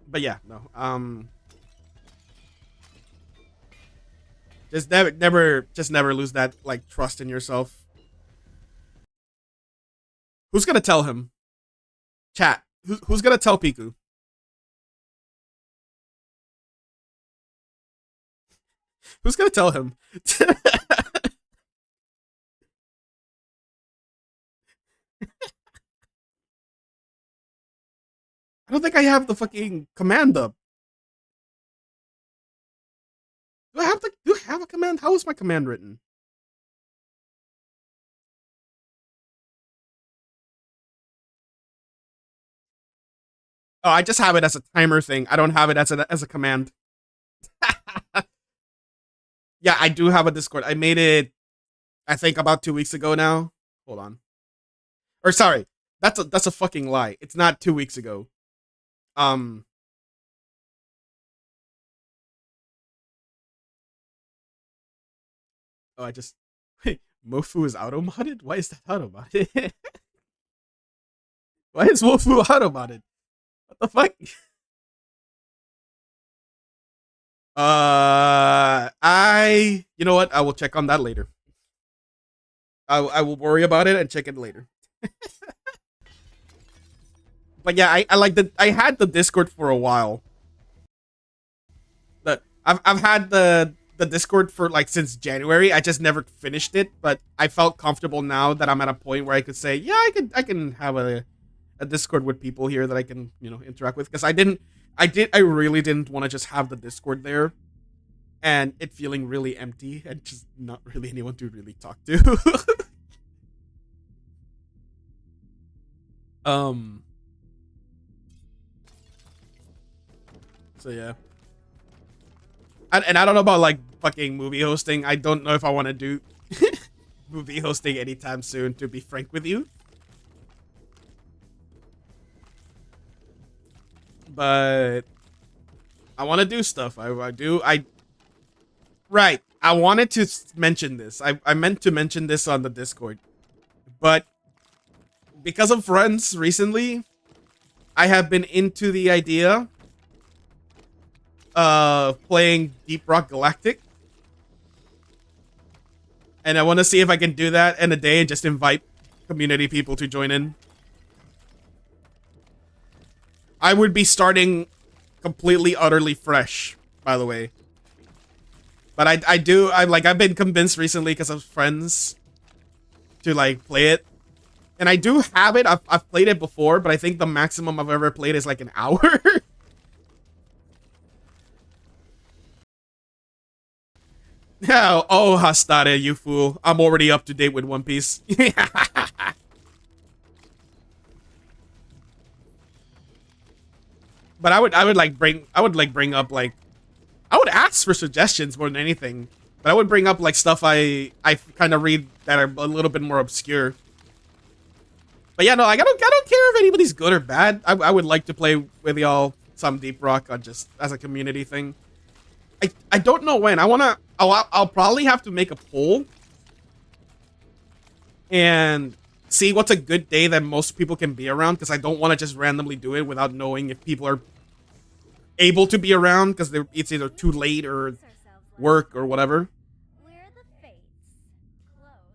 But yeah, no. Just never lose that, like, trust in yourself. Who's gonna tell him? Chat. Who's gonna tell Piku? Who's gonna tell him? I don't think I have the fucking command up. Do I have a command? How is my command written? Oh, I just have it as a timer thing. I don't have it as a command. Yeah, I do have a Discord. I made it, I think, about 2 weeks ago now. Hold on. Or sorry, that's a fucking lie. It's not 2 weeks ago. Oh, I just Mofu is auto modded. Why is that auto modded? Why is Mofu auto modded? What the fuck? You know what? I will check on that later. I will worry about it and check it later. But yeah, I like I had the Discord for a while. I've had the Discord for, like, since January. I just never finished it, but I felt comfortable now that I'm at a point where I could say, yeah, I can have a Discord with people here that I can, you know, interact with, because I really didn't want to just have the Discord there and it feeling really empty and just not really anyone to really talk to. So yeah. And I don't know about like fucking movie hosting. I don't know if I want to do movie hosting anytime soon, to be frank with you. But I want to do stuff. Right. I wanted to mention this. I meant to mention this on the Discord. But because of friends recently, I have been into the idea of playing Deep Rock Galactic. And I want to see if I can do that in a day and just invite community people to join in. I would be starting completely, utterly fresh, by the way. But I've been convinced recently because of friends to like play it. And I do have it. I've played it before, but I think the maximum I've ever played is like an hour. Oh, Hastare, you fool. I'm already up to date with One Piece. But I would bring up like, I would ask for suggestions more than anything. But I would bring up like stuff I kind of read that are a little bit more obscure. But yeah, no, I don't care if anybody's good or bad. I would like to play with y'all some Deep Rock on just as a community thing. I don't know when. I'll probably have to make a poll and see what's a good day that most people can be around, because I don't want to just randomly do it without knowing if people are able to be around, because it's either too late or work or whatever. We're the fates.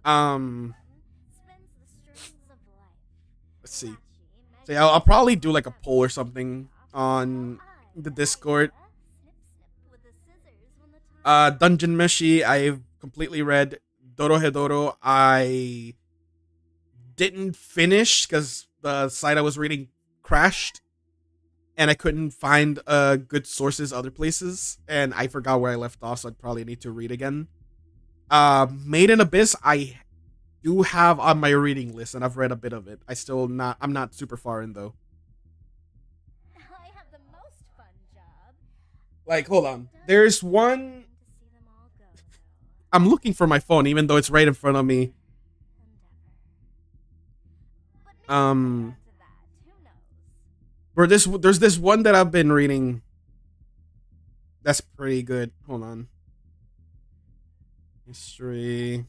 Close. Let's see. So yeah, I'll probably do like a poll or something on the Discord. Dungeon Meshi, I've completely read. Dorohedoro, I didn't finish because the site I was reading crashed. And I couldn't find good sources other places. And I forgot where I left off, so I'd probably need to read again. Made in Abyss, I do have on my reading list, and I've read a bit of it. I'm not super far in, though. I have the most fun job. Like, hold on. There's one... I'm looking for my phone, even though it's right in front of me. There's this one that I've been reading that's pretty good. Hold on. History.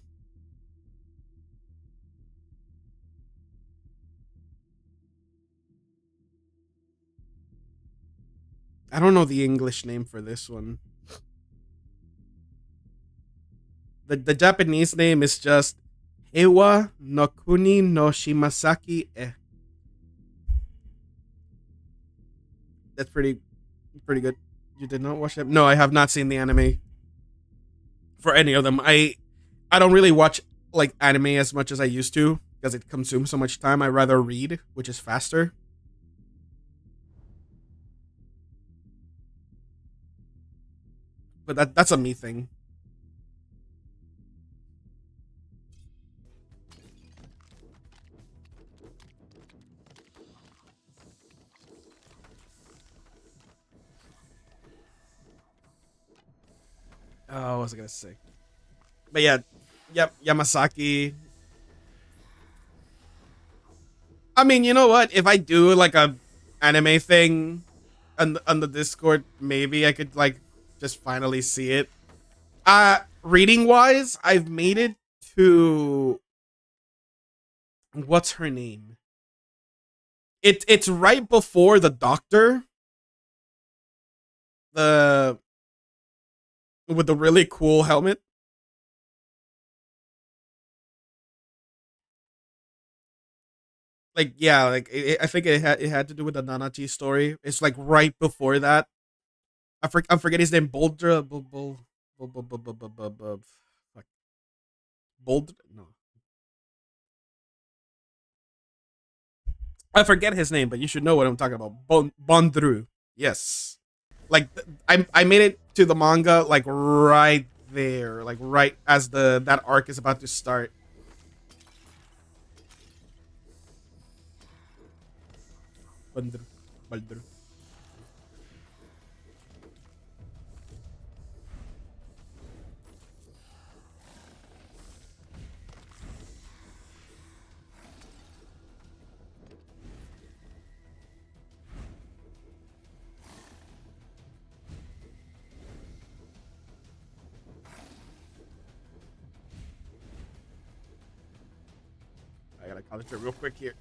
I don't know the English name for this one. The Japanese name is just Heiwa no Kuni no Shimasaki e. That's pretty good. You did not watch that? No, I have not seen the anime for any of them. I don't really watch like anime as much as I used to because it consumes so much time. I rather read, which is faster. But that's a me thing. Oh, what was I gonna say? But yeah, yep, Yamasaki. I mean, you know what? If I do like a anime thing on the Discord, maybe I could like just finally see it. Reading wise, I've made it to what's her name? It's right before the doctor. With the really cool helmet. Like yeah, like I think it had to do with the Nanachi story. It's like right before that. I'm forgetting his name. Boldra. Fuck. Bold. No. I forget his name, but you should know what I'm talking about. Bondru. Yes. Like I made it to the manga like right there, like right as that arc is about to start. Baldru. I'll let you real quick here.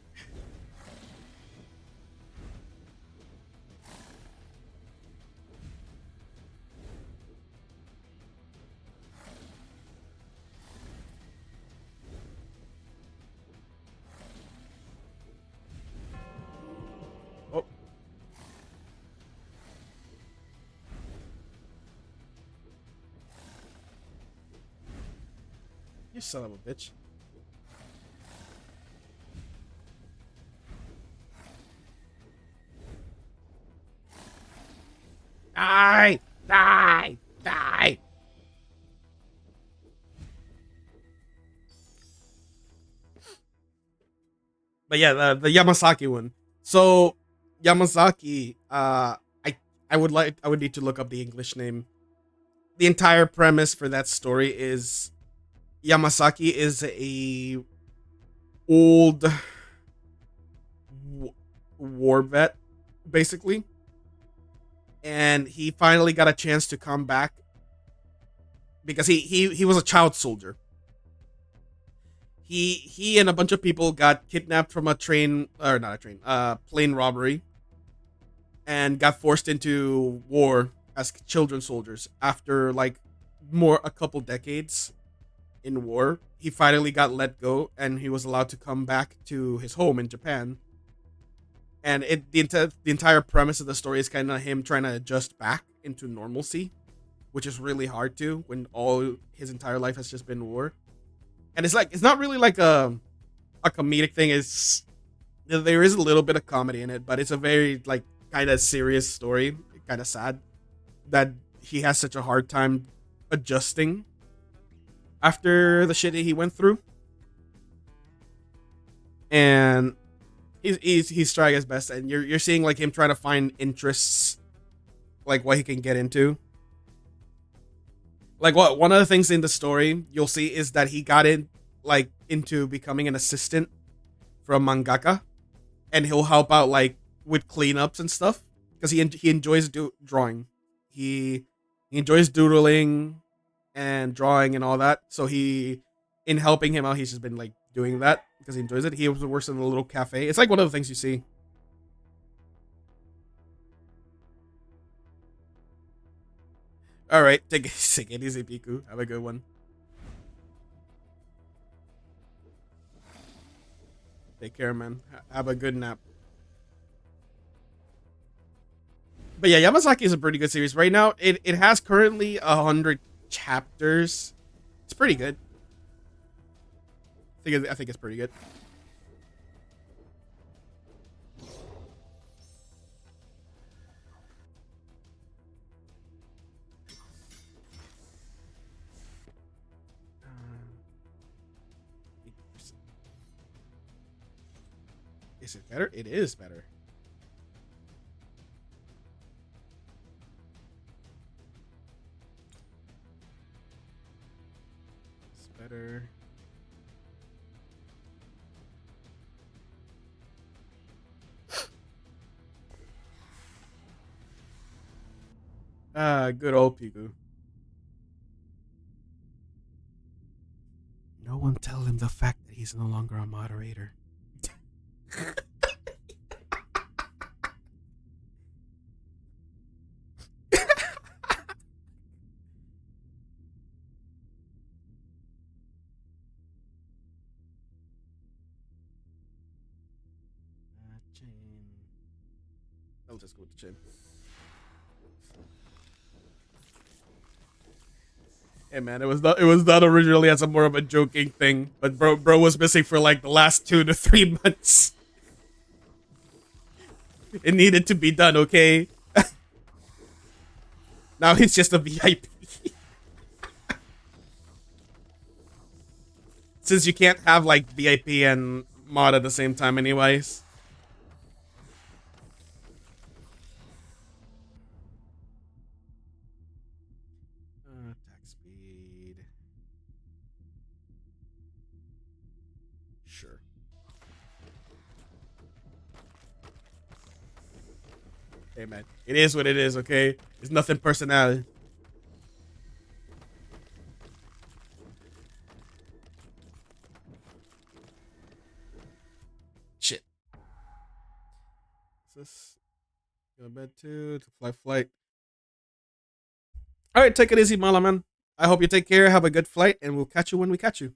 Oh. You son of a bitch. Die! Die! Die! But yeah, the Yamazaki one. So Yamazaki, I would need to look up the English name. The entire premise for that story is Yamazaki is a old war vet, basically, and he finally got a chance to come back because he was a child soldier. He and a bunch of people got kidnapped from a train, or not a train, plane robbery, and got forced into war as children soldiers. After like a couple decades in war, he finally got let go and he was allowed to come back to his home in Japan. And the entire premise of the story is kind of him trying to adjust back into normalcy, which is really hard to when all his entire life has just been war. And it's not really like a comedic thing. There is a little bit of comedy in it, but it's a very like kind of serious story. Kind of sad that he has such a hard time adjusting after the shit that he went through. And he's trying his best, and you're seeing like him trying to find interests, like what he can get into. Like one of the things in the story you'll see is that he got into becoming an assistant from mangaka, and he'll help out like with cleanups and stuff because he enjoys drawing. He enjoys doodling and drawing and all that. So in helping him out, he's just been like doing that because he enjoys it. He also works in a little cafe. It's like one of the things you see. All right, take it easy, Piku. Have a good one. Take care, man. Have a good nap. But yeah, Yamazaki is a pretty good series. Right now, it has currently 100 chapters. It's pretty good. I think it's pretty good. Is it better? It is better. It's better. Good old Piku. No one tell him the fact that he's no longer a moderator. Chain. I'll just go with the chain. Hey man, it was not originally as a more of a joking thing, but bro was missing for like the last 2 to 3 months. It needed to be done, okay? Now he's just a VIP. Since you can't have like VIP and mod at the same time anyways. Attack speed. Sure. Hey man, it is what it is, okay? There's nothing personal. this? Go to bed too. To flight. All right, take it easy, Mala man. I hope you take care. Have a good flight, and we'll catch you when we catch you.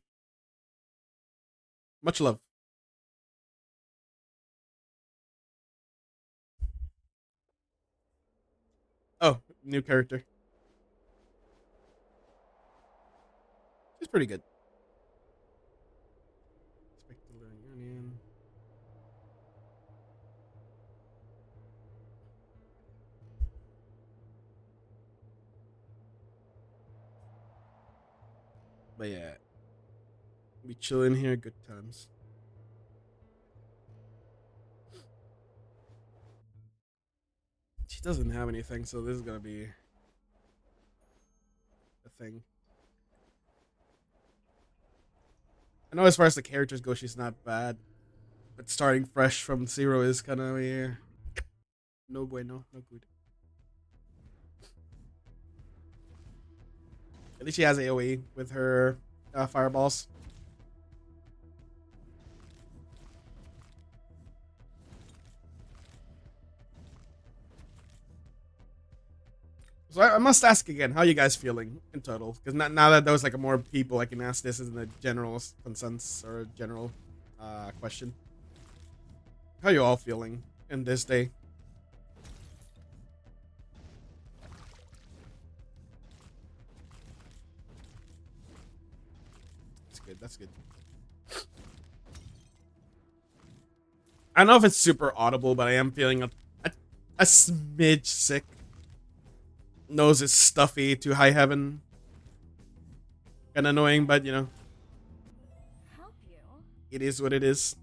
Much love. Oh, new character. She's pretty good. But yeah, we chill in here, good times. She doesn't have anything, so this is gonna be a thing. I know as far as the characters go, she's not bad, but starting fresh from zero is kind of no bueno, no good. At least she has AoE with her fireballs. So I must ask again, how you guys feeling in total? Because now that there was like more people, I can ask this as a general consensus or a general question. How you all feeling in this day? That's good. That's good. I don't know if it's super audible, but I am feeling a smidge sick. Nose is stuffy to high heaven. Kinda annoying, but you know. Help you? It is what it is.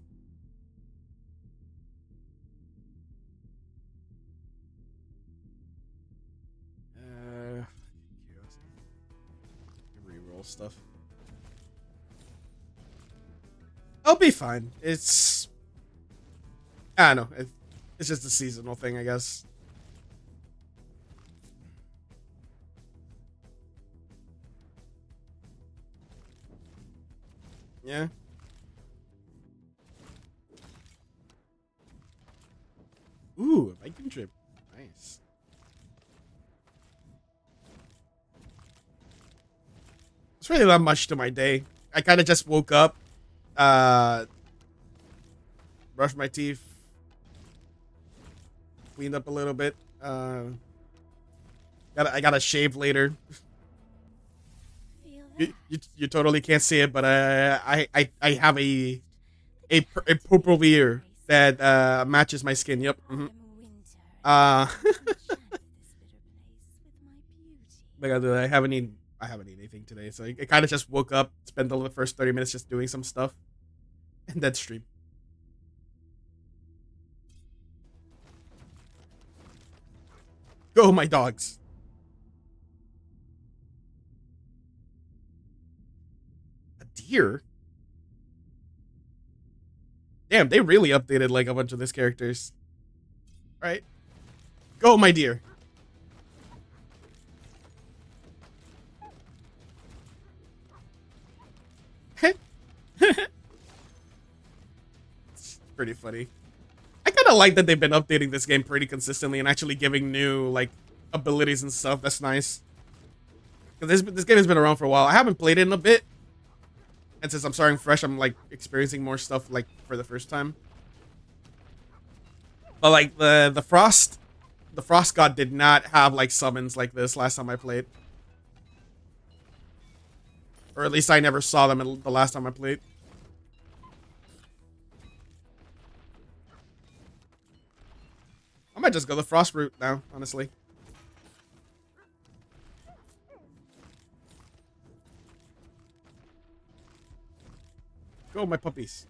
Reroll stuff. I'll be fine. I don't know. It's just a seasonal thing, I guess. Yeah. Ooh, a biking trip. Nice. It's really not much to my day. I kind of just woke up, brushed my teeth, cleaned up a little bit. I gotta shave later. You totally can't see it, but I have a purple ear that matches my skin. Yep. Mm-hmm. I haven't eaten anything today, so I kind of just woke up, spent the first 30 minutes just doing some stuff, and then stream. Go, my dogs. Deer? Damn, they really updated like a bunch of these characters. Right? Go, my dear. It's pretty funny. I kind of like that they've been updating this game pretty consistently and actually giving new like abilities and stuff. That's nice. Because this game has been around for a while. I haven't played it in a bit. And since I'm starting fresh, I'm like experiencing more stuff like for the first time. But like the Frost God did not have like summons like this last time I played. Or at least I never saw them the last time I played. I might just go the Frost route now, honestly. Go, my puppies.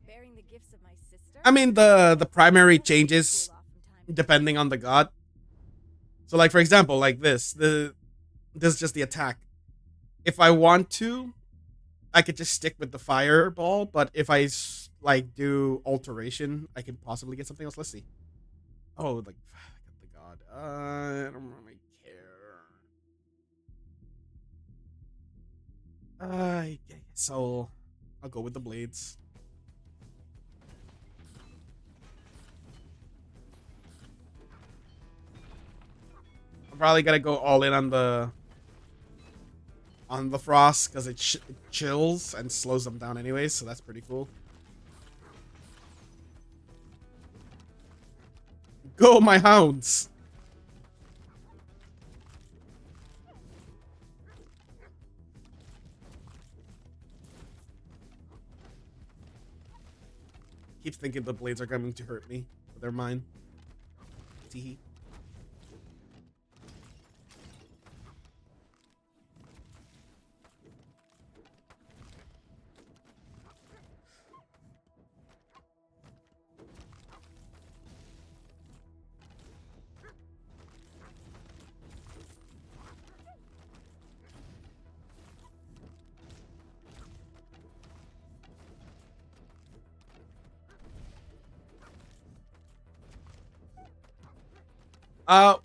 Bearing the gifts of my sister? I mean, the primary changes depending on the god. So, like, for example, like this is just the attack. If I want to, I could just stick with the fireball, but if I like do alteration, I could possibly get something else. Let's see. Oh, like the god. I don't really care. So I'll go with the blades. I'm probably gonna go all in on the frost because it chills and slows them down anyways, so that's pretty cool. Go, my hounds! Keep thinking the blades are coming to hurt me, but they're mine. Teehee.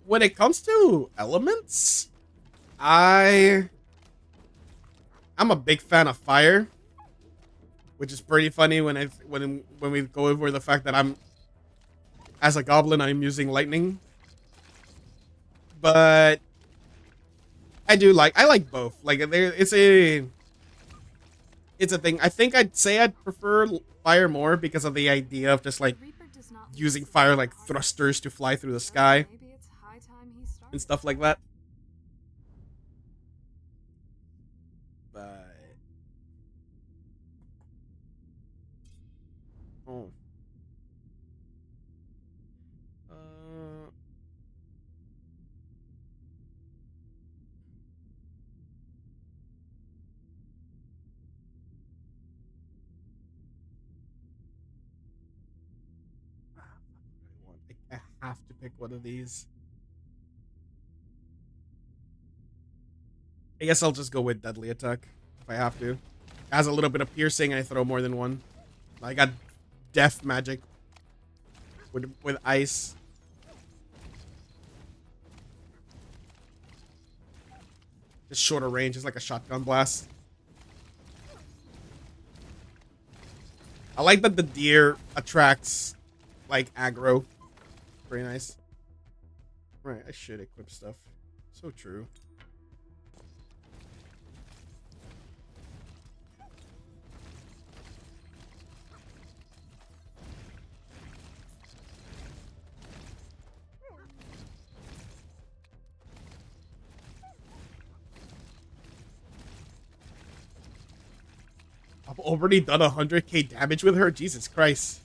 When it comes to elements, I'm a big fan of fire, which is pretty funny when we go over the fact that as a goblin I'm using lightning. But I like both. Like it's a thing. I think I'd say I'd prefer fire more because of the idea of just like using fire like thrusters to fly through the sky and stuff like that. But oh. I have to pick one of these. I guess I'll just go with deadly attack if I have to. It has a little bit of piercing and I throw more than one. I got death magic with ice. Just shorter range, it's like a shotgun blast. I like that the deer attracts like aggro. Very nice. Right, I should equip stuff. So true. I've already done 100k damage with her? Jesus Christ.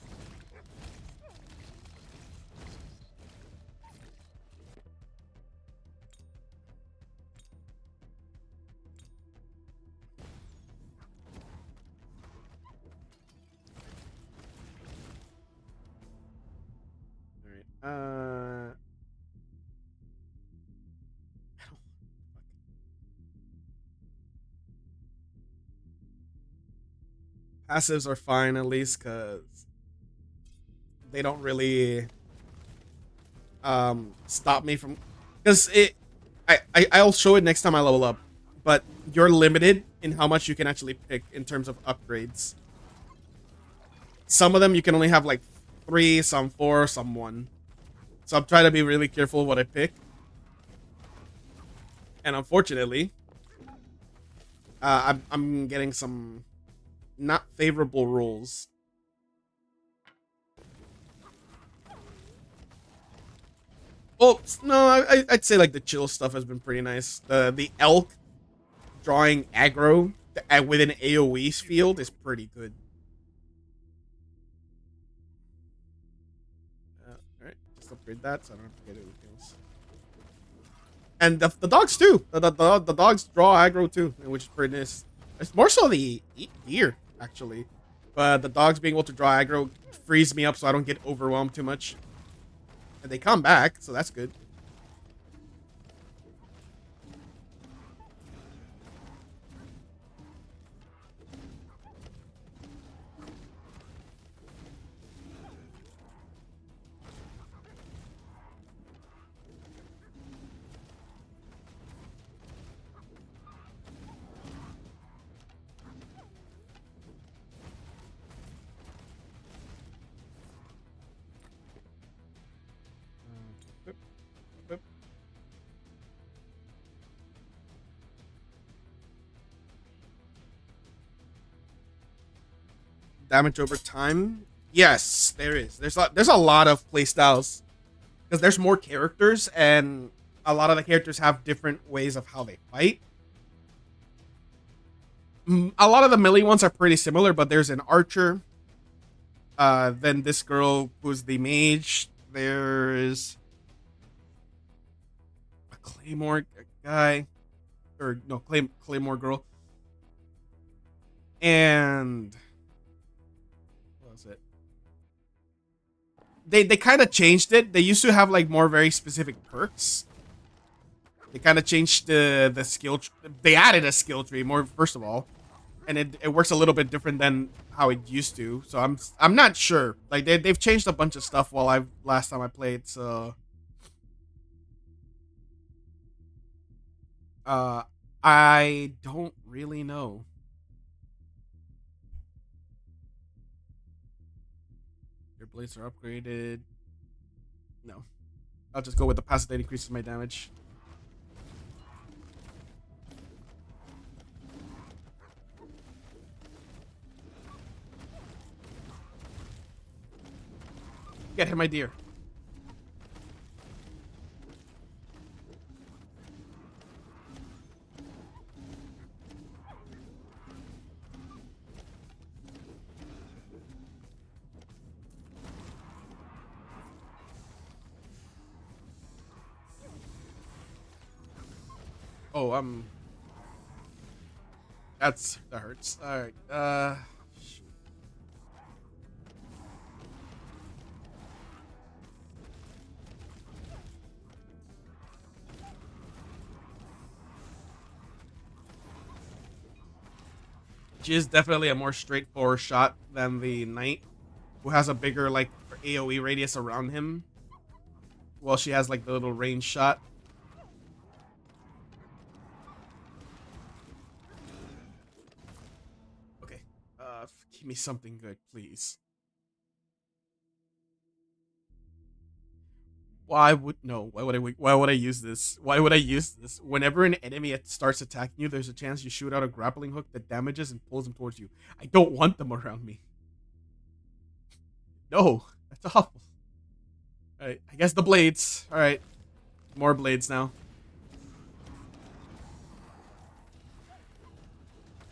Alright, passives are fine at least because they don't really stop me from, because I'll show it next time I level up, but you're limited in how much you can actually pick in terms of upgrades. Some of them you can only have like 3, some 4, some 1. So I'm trying to be really careful what I pick. And unfortunately, I'm getting some not favorable rolls. Oh no, I'd say like the chill stuff has been pretty nice. The elk drawing aggro with an AoE field is pretty good. Alright, just upgrade that so I don't have to get anything else. And the dogs too. The dogs draw aggro too, which is pretty nice. It's more so the deer actually, but the dogs being able to draw aggro frees me up so I don't get overwhelmed too much. And they come back, so that's good. damage over time? Yes, there is. There's a lot of playstyles because there's more characters and a lot of the characters have different ways of how they fight. A lot of the melee ones are pretty similar, but there's an archer. Then this girl who's the mage. There's a claymore guy, or no, claymore girl. And what was it? They kind of changed it. They used to have like more very specific perks. They kind of changed the skill. They added a skill tree more first of all, and it works a little bit different than how it used to. So I'm not sure. Like they've changed a bunch of stuff while last time I played. So I don't really know. Your blades are upgraded. No, I'll just go with the passive that increases my damage. Get him, my dear. Oh, that hurts. All right. Shoot. She is definitely a more straightforward shot than the knight, who has a bigger like AOE radius around him. Well, she has like the little range shot. Okay, give me something good, please. Why would I use this? Why would I use this? Whenever an enemy starts attacking you, there's a chance you shoot out a grappling hook that damages and pulls them towards you. I don't want them around me. No, that's awful. Alright, I guess the blades. Alright. More blades now.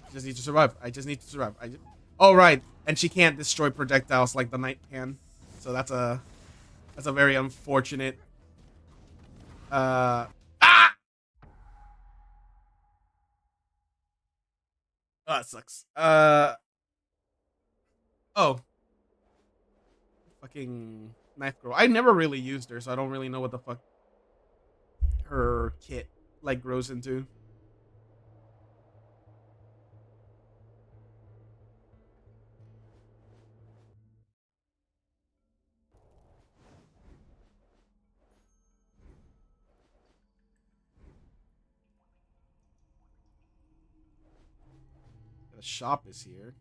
I just need to survive. I just need to survive. Oh, right. And she can't destroy projectiles like the knight can. So that's a very unfortunate. Ah! Oh, that sucks. Oh. Fucking knife girl. I never really used her, so I don't really know what the fuck her kit like grows into. The shop is here.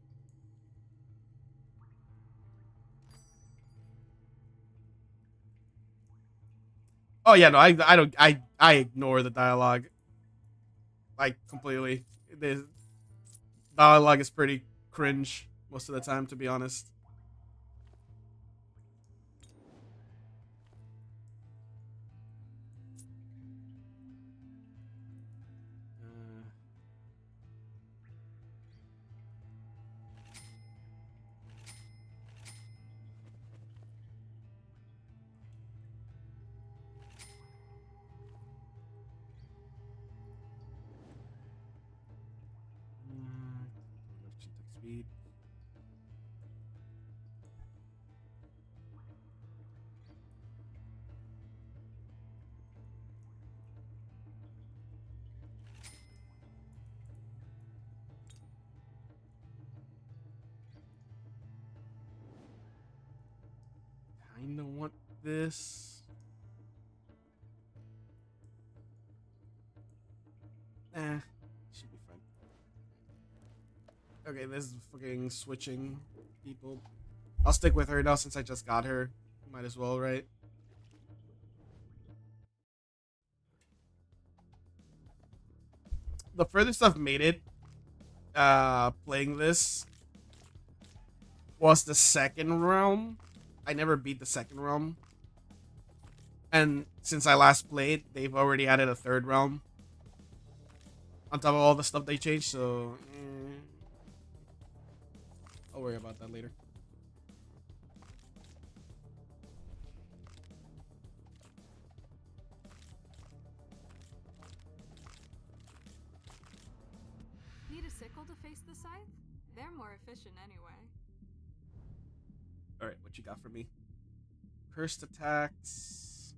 Oh yeah, no, I don't I ignore the dialogue. Like completely. The dialogue is pretty cringe most of the time, to be honest. Speed. Kinda want this. Should be fine. Okay, this is fucking switching people. I'll stick with her now since I just got her. Might as well, right? The furthest I've made it playing this was the second realm. I never beat the second realm. And since I last played, they've already added a third realm. On top of all the stuff they changed, so... I'll worry about that later. Need a sickle to face the scythe? They're more efficient anyway. Alright, what you got for me? Cursed attacks.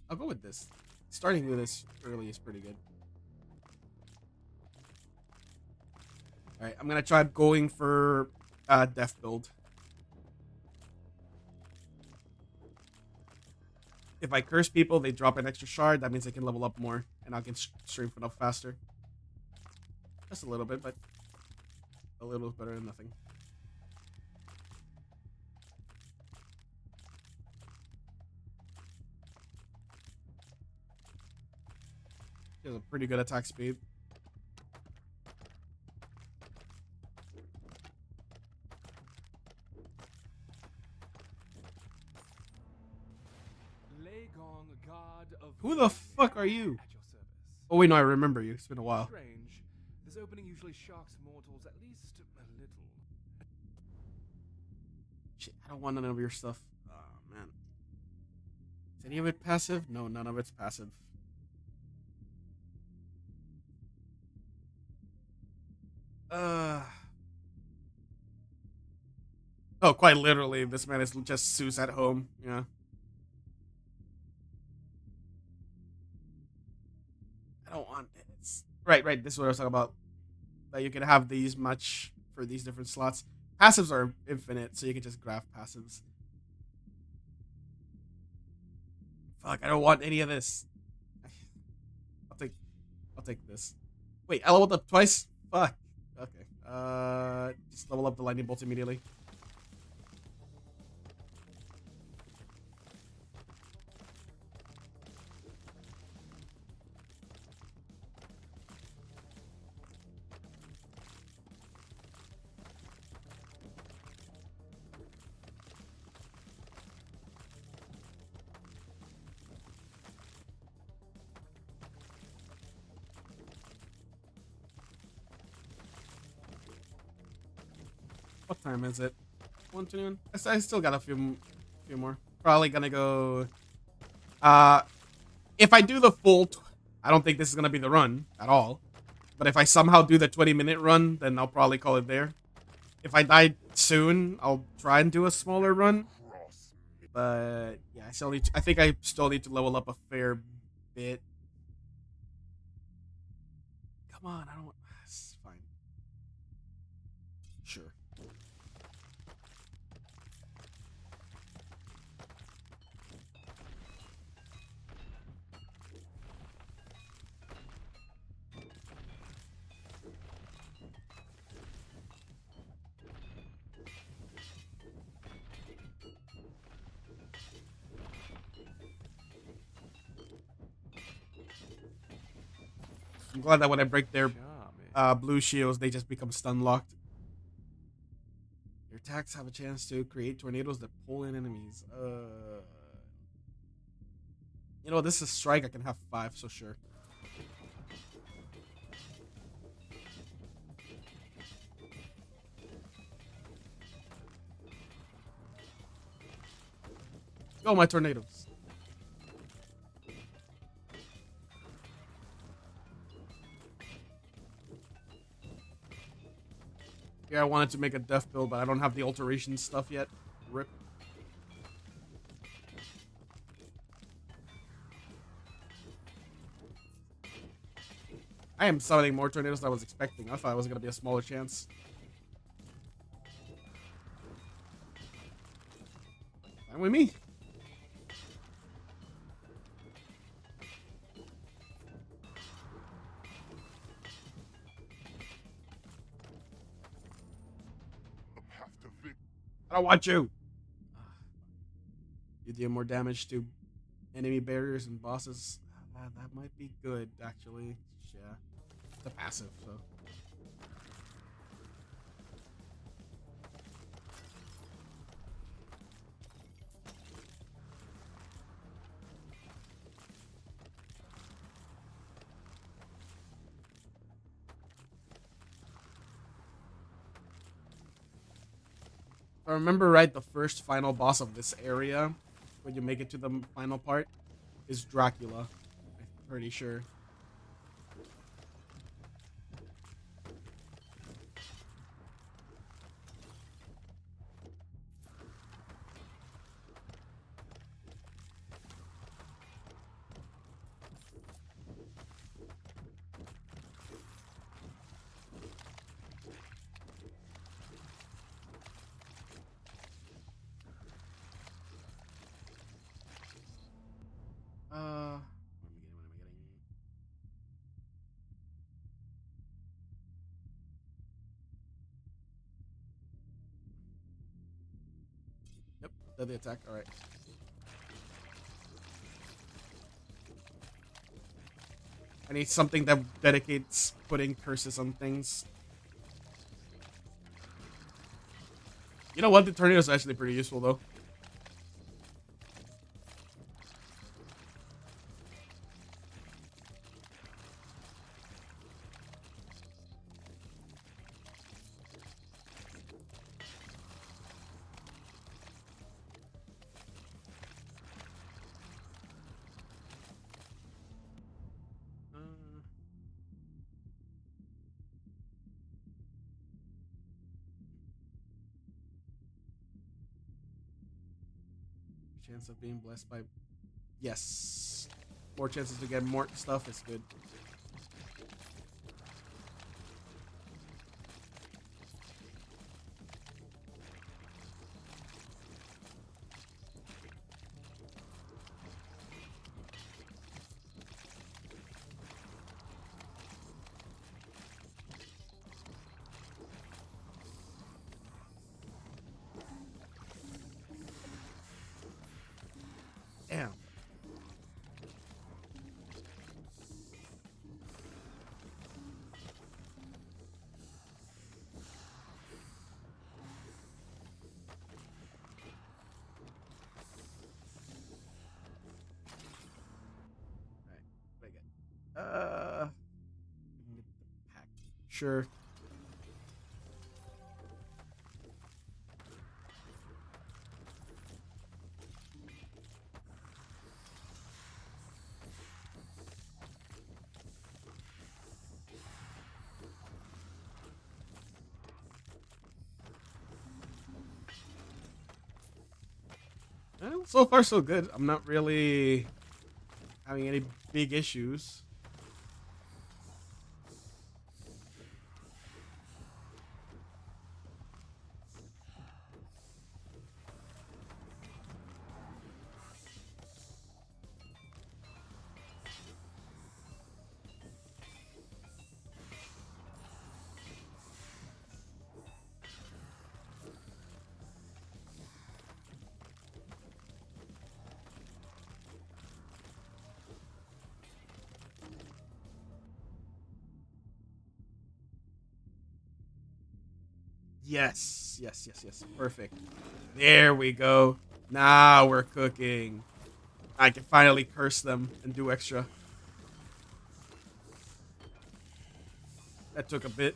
I'll go with this. Starting with this early is pretty good. Alright, I'm gonna try going for death build. If I curse people, they drop an extra shard. That means they can level up more, and I can strength up faster. Just a little bit, but a little better than nothing. He has a pretty good attack speed. Legong, god of Who the fuck are you? At your service. Oh wait, no, I remember you. It's been a while. Strange. This opening usually shocks mortals at least a little. Shit, I don't want none of your stuff. Oh man. Is any of it passive? No, none of it's passive. Oh, quite literally, this man is just Zeus at home. Yeah. I don't want it. Right. This is what I was talking about. That you can have these much for these different slots. Passives are infinite, so you can just graph passives. Fuck, I don't want any of this. I'll take this. Wait, I leveled up twice? Fuck. Okay. Just level up the lightning bolt immediately. What time is it? 1:21. I still got a few more. Probably gonna go. If I do the full, I don't think this is gonna be the run at all. But if I somehow do the 20-minute run, then I'll probably call it there. If I die soon, I'll try and do a smaller run. But yeah, I think I still need to level up a fair bit. Come on, I don't. It's fine. Sure. I'm glad that when I break their blue shields, they just become stun locked. Your attacks have a chance to create tornadoes that pull in enemies. You know, this is strike. I can have 5, so sure. Go, my tornadoes. Yeah, I wanted to make a death build, but I don't have the alteration stuff yet. Rip. I am summoning more tornadoes than I was expecting. I thought it was going to be a smaller chance. Fine with me. I don't want you. You deal more damage to enemy barriers and bosses. That might be good, actually. Yeah, it's a passive, so. If I remember right, the first final boss of this area, when you make it to the final part, is Dracula. I'm pretty sure. What am I getting? What am I getting? Yep, deadly attack. All right. I need something that dedicates putting curses on things. You know what? The tornado is actually pretty useful, though. Chance of being blessed by. Yes. More chances to get more stuff is good. Damn. Alright, what I got? Get the pack. Sure. So far, so good. I'm not really having any big issues. Yes, yes, yes, yes. Perfect. There we go. Now we're cooking. I can finally curse them and do extra. That took a bit.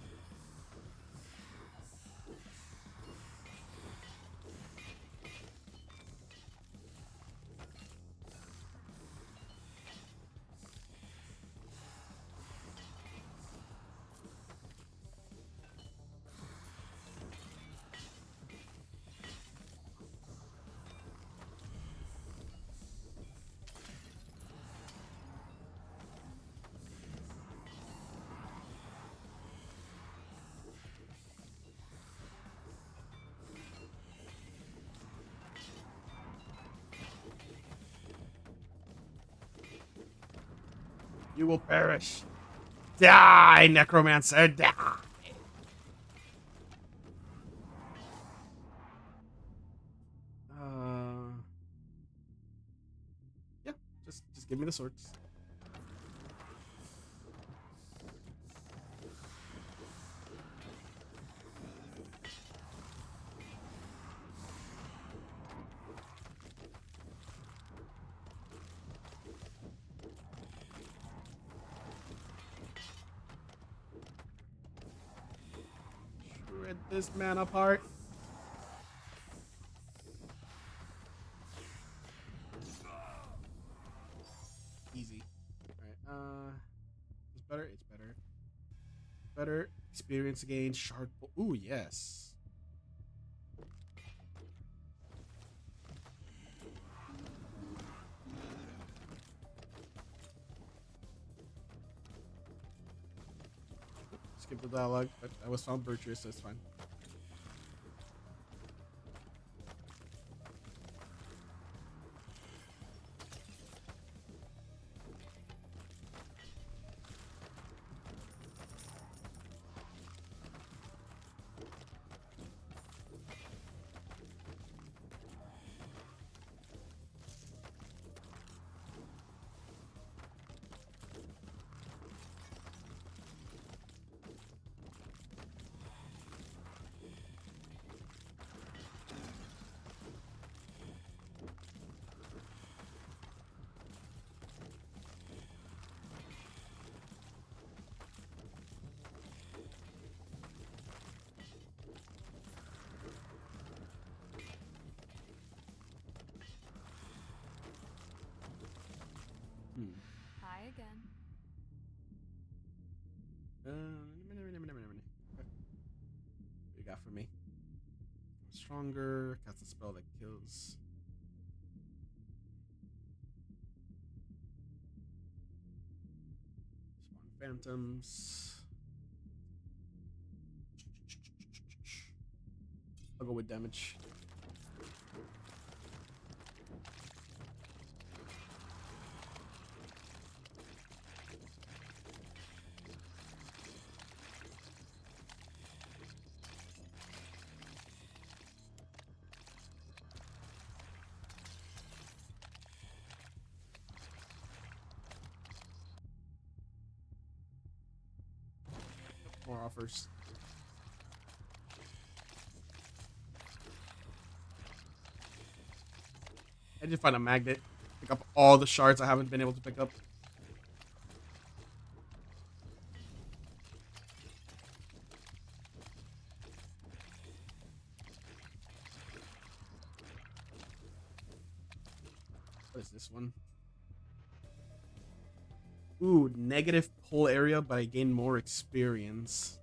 You will perish. Die, necromancer, die. Uh, yeah, Just give me the swords. Shred this man apart. Easy. Alright, it's better, it's better. Better. Experience gain, shard. Ooh, yes. Skip the dialogue, but I was found virtuous, so it's fine. Hi again. What you got for me? Stronger. Cast a spell that kills. Spawn phantoms. I'll go with damage. More offers. I did find a magnet. Pick up all the shards I haven't been able to pick up. What is this one? Ooh, negative pull area, but I gain more experience.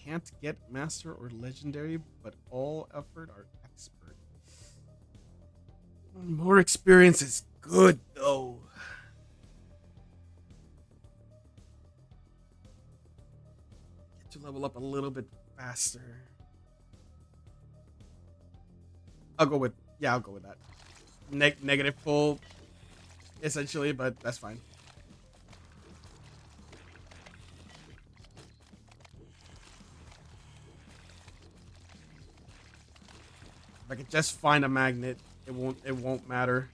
Can't get master or legendary, but all effort are expert. More experience is good, though. Get to level up a little bit faster. I'll go with that. Negative pull, essentially, but that's fine. If I could just find a magnet, it won't matter.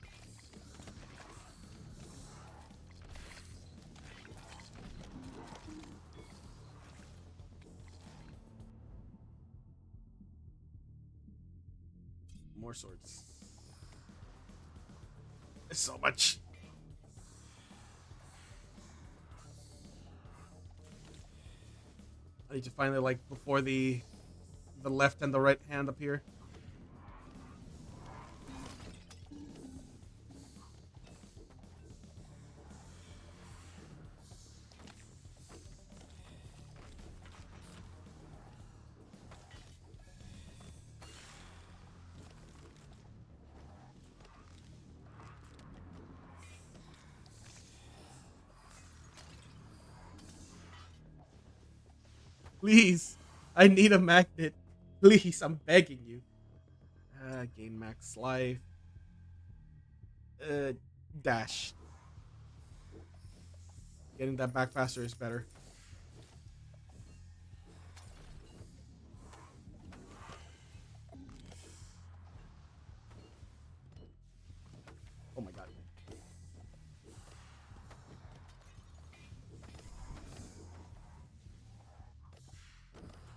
More swords. There's so much. I need to find it like before the left and the right hand appear. Please, I need a magnet. Please, I'm begging you. Gain max life. Dash. Getting that back faster is better.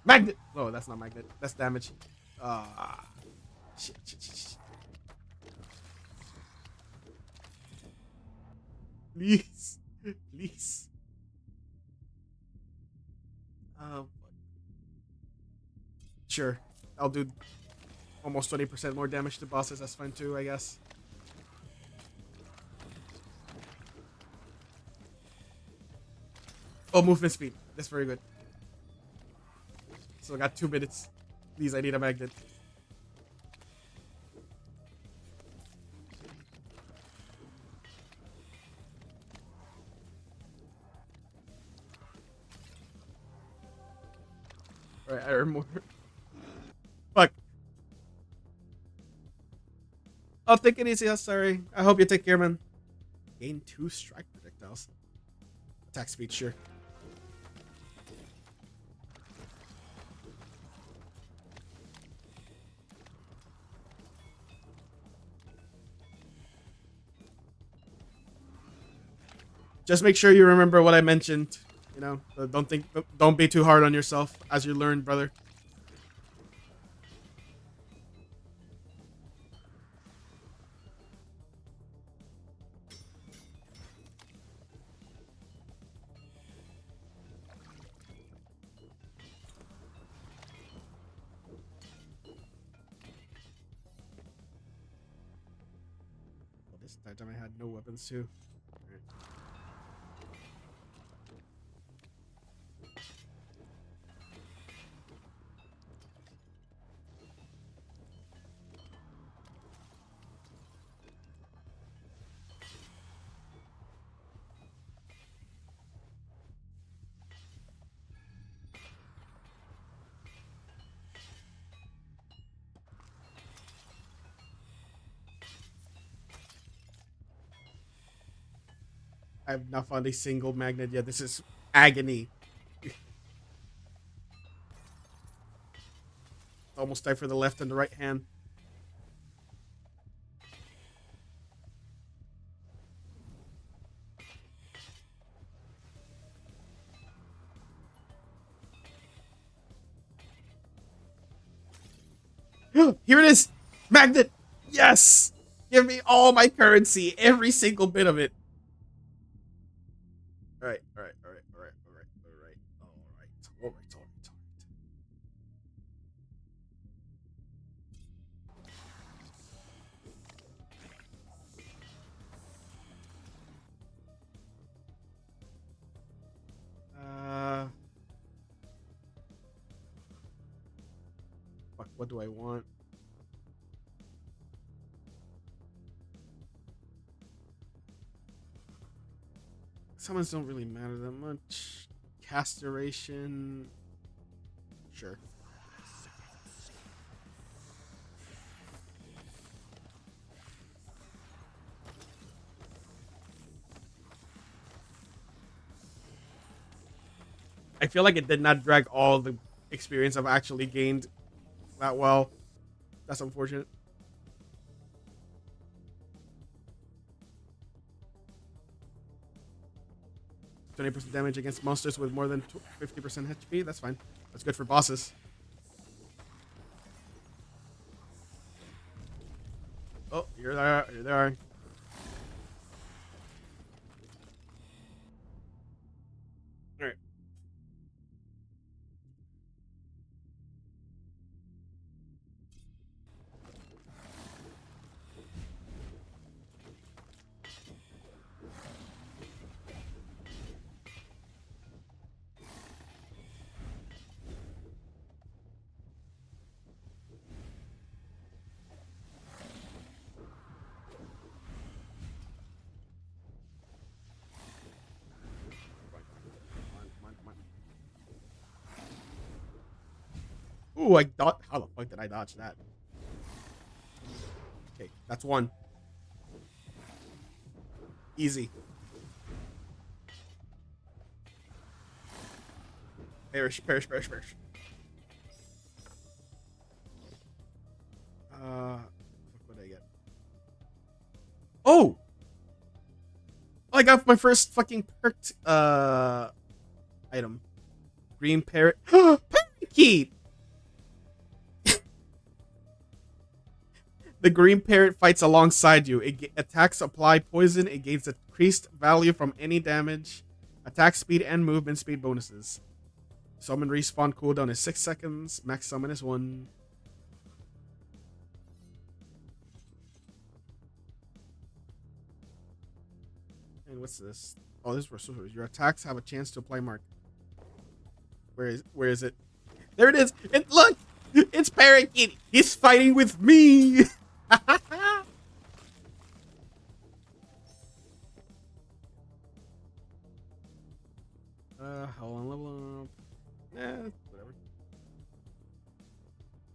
Magnet! Oh, that's not magnet. That's damage. Ah. Shit. Please. Please. Sure. I'll do almost 20% more damage to bosses. That's fine too, I guess. Oh, movement speed. That's very good. So I got 2 minutes. Please, I need a magnet. Alright, I earn more. Fuck. I'll take it easy. I'm sorry. I hope you take care, man. Gain 2 strike projectiles. Attack speed, sure. Just make sure you remember what I mentioned. You know, don't be too hard on yourself as you learn, brother. Well, this time I had no weapons too. Alright. I have not found a single magnet yet. This is agony. Almost died for the left and the right hand. Here it is! Magnet! Yes! Give me all my currency, every single bit of it. Alright. Fuck, what do I want? Summons don't really matter that much. Cast duration. Sure. I feel like it did not drag all the experience I've actually gained that well. That's unfortunate. %20 damage against monsters with more than 50% HP. That's fine. That's good for bosses. Oh, you're there. You're there. All right. Ooh, I thought. How the fuck did I dodge that? Okay, that's one. Easy. Perish. What would I get? Oh! I got my first fucking perked item. Green parrot. Parry! parakeet. The green parrot fights alongside you. It attacks apply poison. It gains increased value from any damage, attack speed, and movement speed bonuses. Summon respawn cooldown is 6 seconds. Max summon is 1. And what's this? Oh, this is for sorcerers. Your attacks have a chance to apply mark. Where is it? There it is. And look, it's Parakeet. He's fighting with me. Hold on, level up. Whatever.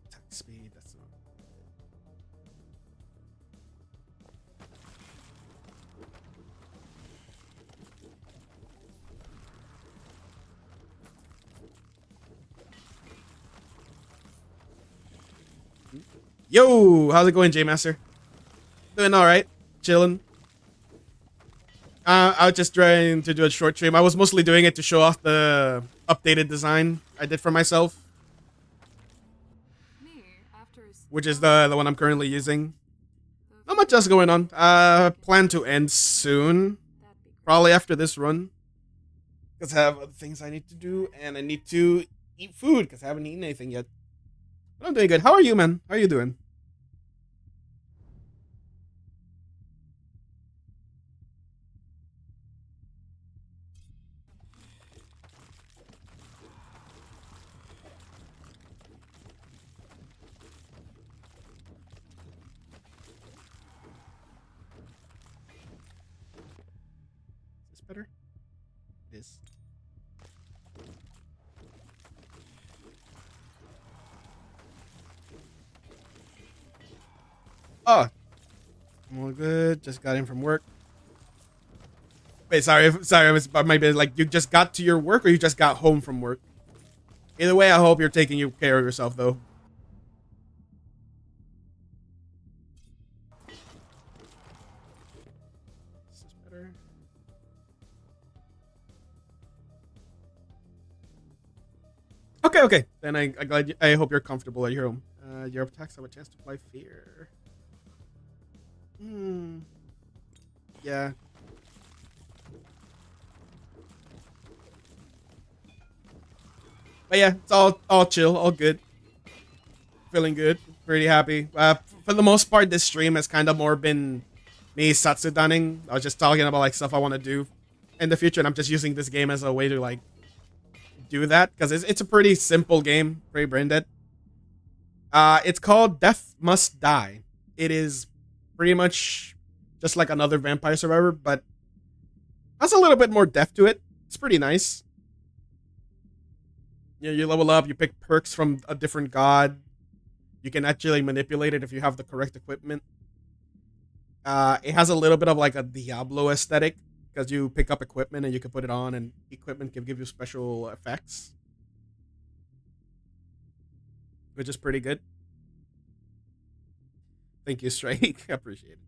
Attack speed. That's not. Yo, how's it going, J-Master? Doing alright. Chilling. I was just trying to do a short stream. I was mostly doing it to show off the updated design I did for myself. Which is the one I'm currently using. Not much else going on. Plan to end soon. Probably after this run. Because I have other things I need to do. And I need to eat food because I haven't eaten anything yet. But I'm doing good. How are you, man? How are you doing? Is this better? It is. Oh, I'm all good. Just got in from work. Wait, sorry. I might be like, you just got to your work or you just got home from work? Either way, I hope you're taking care of yourself, though. Is this better? Okay. Then I hope you're comfortable at your home. Your attacks have a chance to apply fear. Yeah. But yeah, it's all chill, all good. Feeling good, pretty happy. For the most part, this stream has kind of more been me satsudaning. I was just talking about like stuff I want to do in the future, and I'm just using this game as a way to like do that because it's a pretty simple game, pretty brain dead. It's called Death Must Die. It is pretty much just like another Vampire Survivor, but has a little bit more depth to it. It's pretty nice. You level up, you pick perks from a different god. You can actually manipulate it if you have the correct equipment. It has a little bit of like a Diablo aesthetic because you pick up equipment and you can put it on, and equipment can give you special effects, which is pretty good. Thank you, Strike. I appreciate it.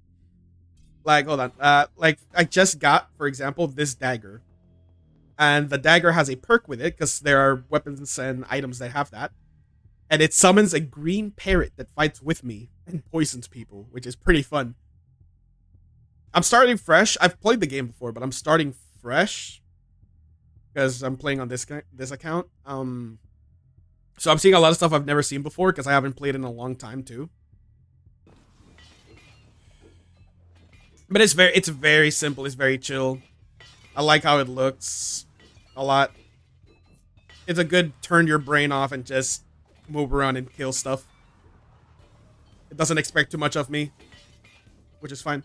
Like, hold on. Like, I just got, for example, this dagger. And the dagger has a perk with it, because there are weapons and items that have that. And it summons a green parrot that fights with me and poisons people, which is pretty fun. I'm starting fresh. I've played the game before, but I'm starting fresh. Because I'm playing on this account. So I'm seeing a lot of stuff I've never seen before, because I haven't played in a long time, too. But it's very simple. It's very chill. I like how it looks a lot. It's a good turn your brain off and just move around and kill stuff. It doesn't expect too much of me, which is fine.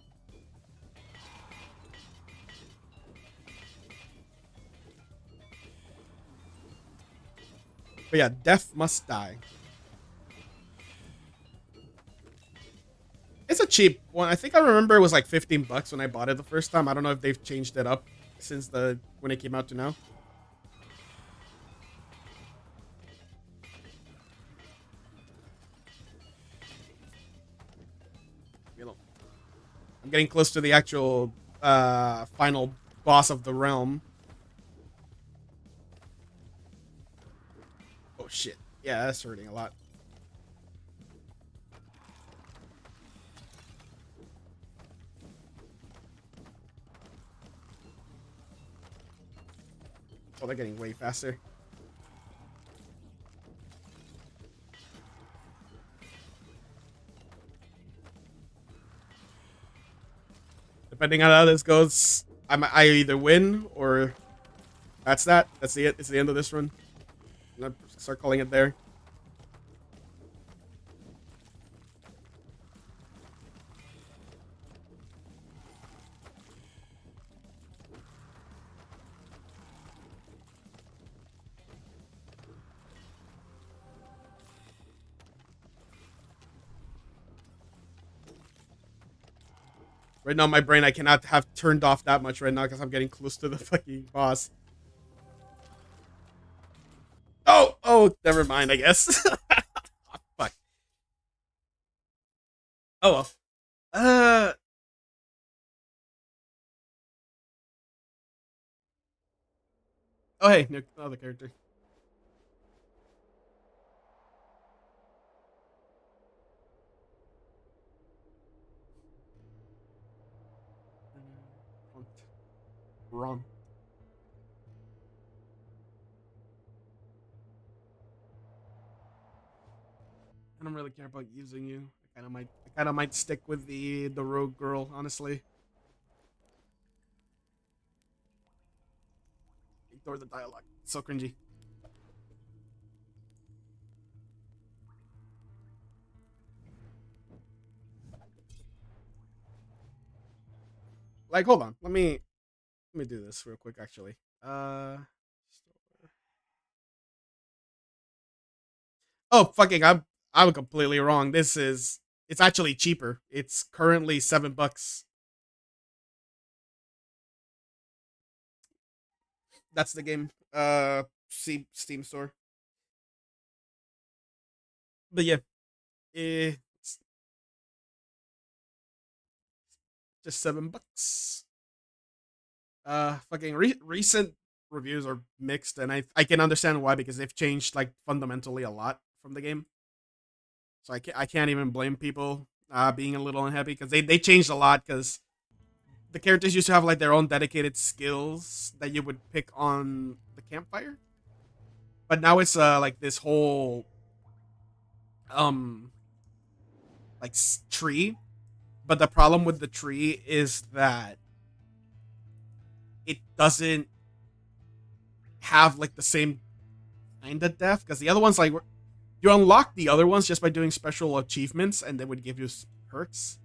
But yeah, Death Must Die. It's a cheap one. I think I remember it was like 15 bucks when I bought it the first time. I don't know if they've changed it up since when it came out to now. I'm getting close to the actual final boss of the realm. Oh shit. Yeah, that's hurting a lot. Oh, they're getting way faster. Depending on how this goes, I either win or that's that. That's the it's the end of this run. I'm gonna start calling it there. Right now, my brain I cannot have turned off that much right now because I'm getting close to the fucking boss. Oh, never mind. I guess. Oh, fuck. Oh well. Uh. Oh hey, new other character. Wrong. I don't really care about using you. I kind of might stick with the rogue girl, honestly. Ignore the dialogue. It's so cringy. Like, hold on. Let me do this real quick. Actually. Oh fucking! I'm completely wrong. It's actually cheaper. It's currently $7. That's the game. Steam store. But yeah, it's just $7. Fucking recent reviews are mixed, and I can understand why because they've changed like fundamentally a lot from the game. So I can't even blame people being a little unhappy because they changed a lot because the characters used to have like their own dedicated skills that you would pick on the campfire, but now it's like this whole um like tree. But the problem with the tree is that it doesn't have like the same kind of depth because the other ones like you unlock the other ones just by doing special achievements and they would give you perks.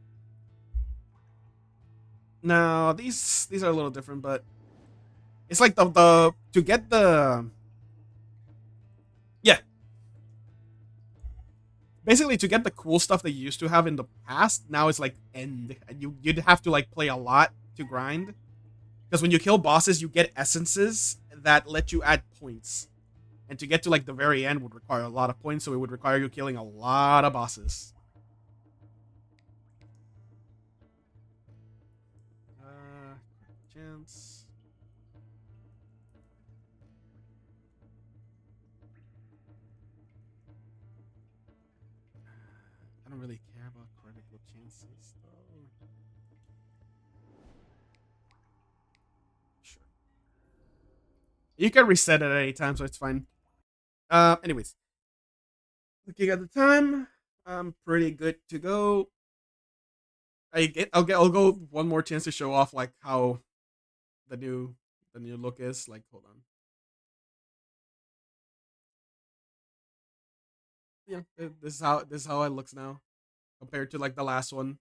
No, these are a little different, but it's like the to get the yeah, basically to get the cool stuff that you used to have in the past. Now it's like end, and you'd have to like play a lot to grind because when you kill bosses, you get essences that let you add points, and to get to like the very end would require a lot of points. So it would require you killing a lot of bosses. Chance. I don't really care about critical chances though. Sure. You can reset it at any time, so it's fine. Anyways, looking at the time, I'm pretty good to go. I'll go one more chance to show off like how the new the new look is. Like, hold on. Yeah, this is how it looks now compared to like the last one.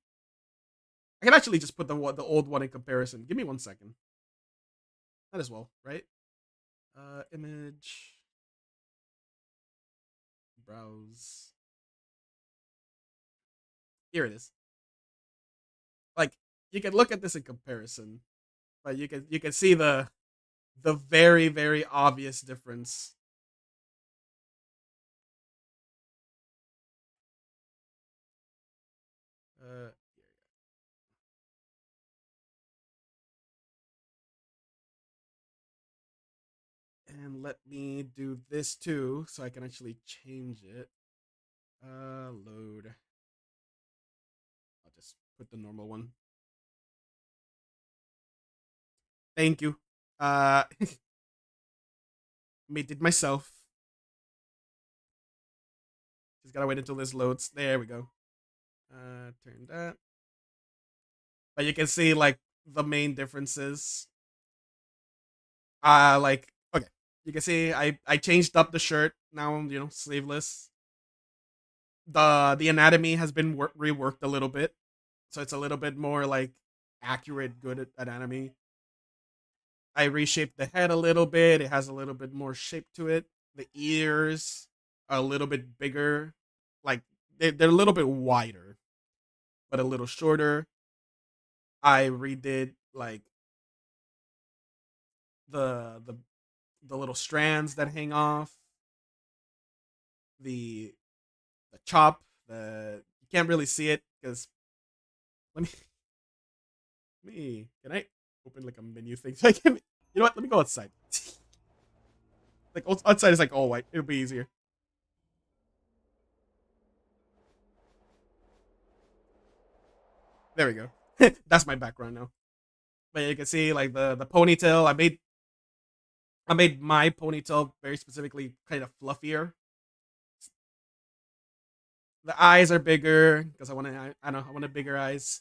I can actually just put the old one in comparison. Give me 1 second. Might as well, right? Image, browse. Here it is. Like you can look at this in comparison, but you can see the very very obvious difference. Uh, And let me do this too, so I can actually change it. Load. I'll just put the normal one. Thank you. Made it myself. Just gotta wait until this loads. There we go. Turn that. But you can see like the main differences. Like okay, you can see I changed up the shirt now. Sleeveless. The anatomy has been reworked a little bit, so it's a little bit more like accurate, good anatomy. I reshaped the head a little bit. It has a little bit more shape to it. The ears are a little bit bigger. Like they're a little bit wider, but a little shorter. I redid like the the the little strands that hang off. The chop. You can't really see it because let me can I open like a menu thing so I can you know what? Let me go outside. Like outside is like all white. It'll be easier. There we go. That's my background now. But you can see like the ponytail. I made my ponytail very specifically kind of fluffier. The eyes are bigger because I wanted bigger eyes.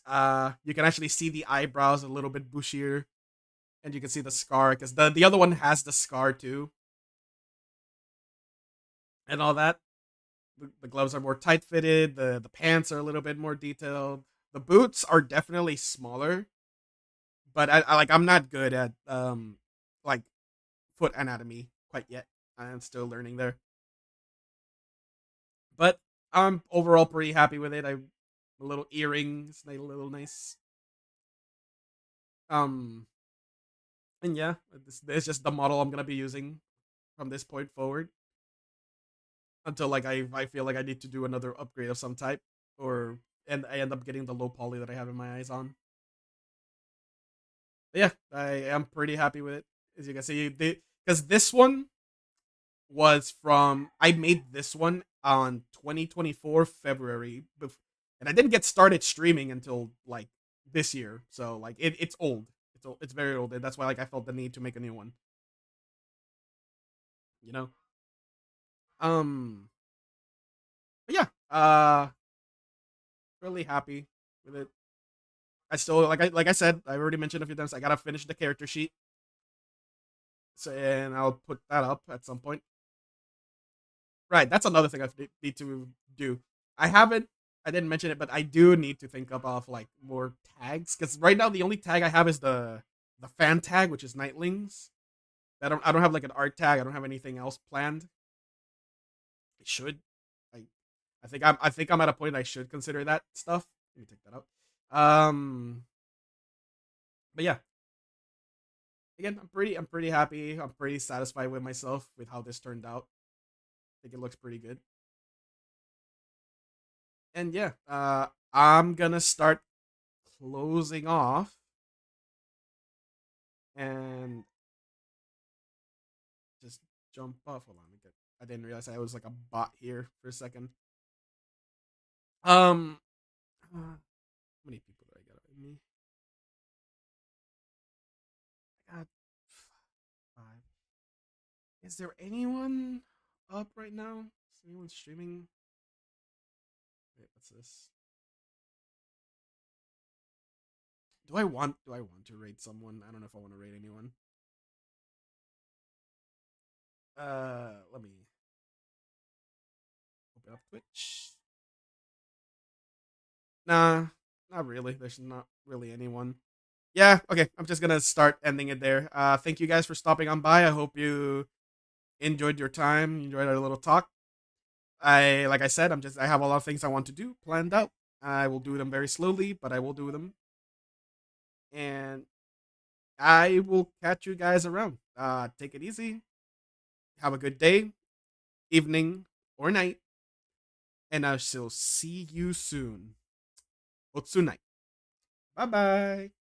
You can actually see the eyebrows a little bit bushier, and you can see the scar because the other one has the scar too, and all that. The gloves are more tight fitted. The pants are a little bit more detailed. The boots are definitely smaller, but I'm not good at like foot anatomy quite yet. I'm still learning there, but I'm overall pretty happy with it. A little earrings, a little nice. Um, and yeah, this is just the model I'm gonna be using from this point forward until like I feel like I need to do another upgrade of some type, or and I end up getting the low poly that I have in my eyes on. But yeah, I am pretty happy with it. As you can see, because this one was from I made this one on 2024 February, and I didn't get started streaming until like this year. So like it's old. It's old. It's very old, and that's why like I felt the need to make a new one. You know. Um. But yeah. Really happy with it. I still like I said, I already mentioned a few times. I gotta finish the character sheet, so and I'll put that up at some point. Right, that's another thing I need to do. I haven't, I didn't mention it, but I do need to think up of like more tags because right now the only tag I have is the fan tag, which is Nightlings. I don't have like an art tag. I don't have anything else planned. I should. I I think I'm at a point I should consider that stuff. Let me take that out. But yeah, again, I'm pretty happy. I'm pretty satisfied with myself with how this turned out. I think it looks pretty good. And yeah, I'm gonna start closing off and just jump off. Hold on, I didn't realize I was like a bot here for a second. Um, how many people do I got with me? I got five. Is there anyone up right now? Is anyone streaming? Wait, what's this? Do I want to rate someone? I don't know if I want to rate anyone. Let me open up Twitch. Nah, not really. There's not really anyone. Yeah, okay. I'm just gonna start ending it there. Thank you guys for stopping on by. I hope you enjoyed your time, enjoyed our little talk. Like I said, I have a lot of things I want to do planned out. I will do them very slowly, but I will do them. And I will catch you guys around. Take it easy. Have a good day, evening, or night. And I shall see you soon. Otsunai. Bye bye.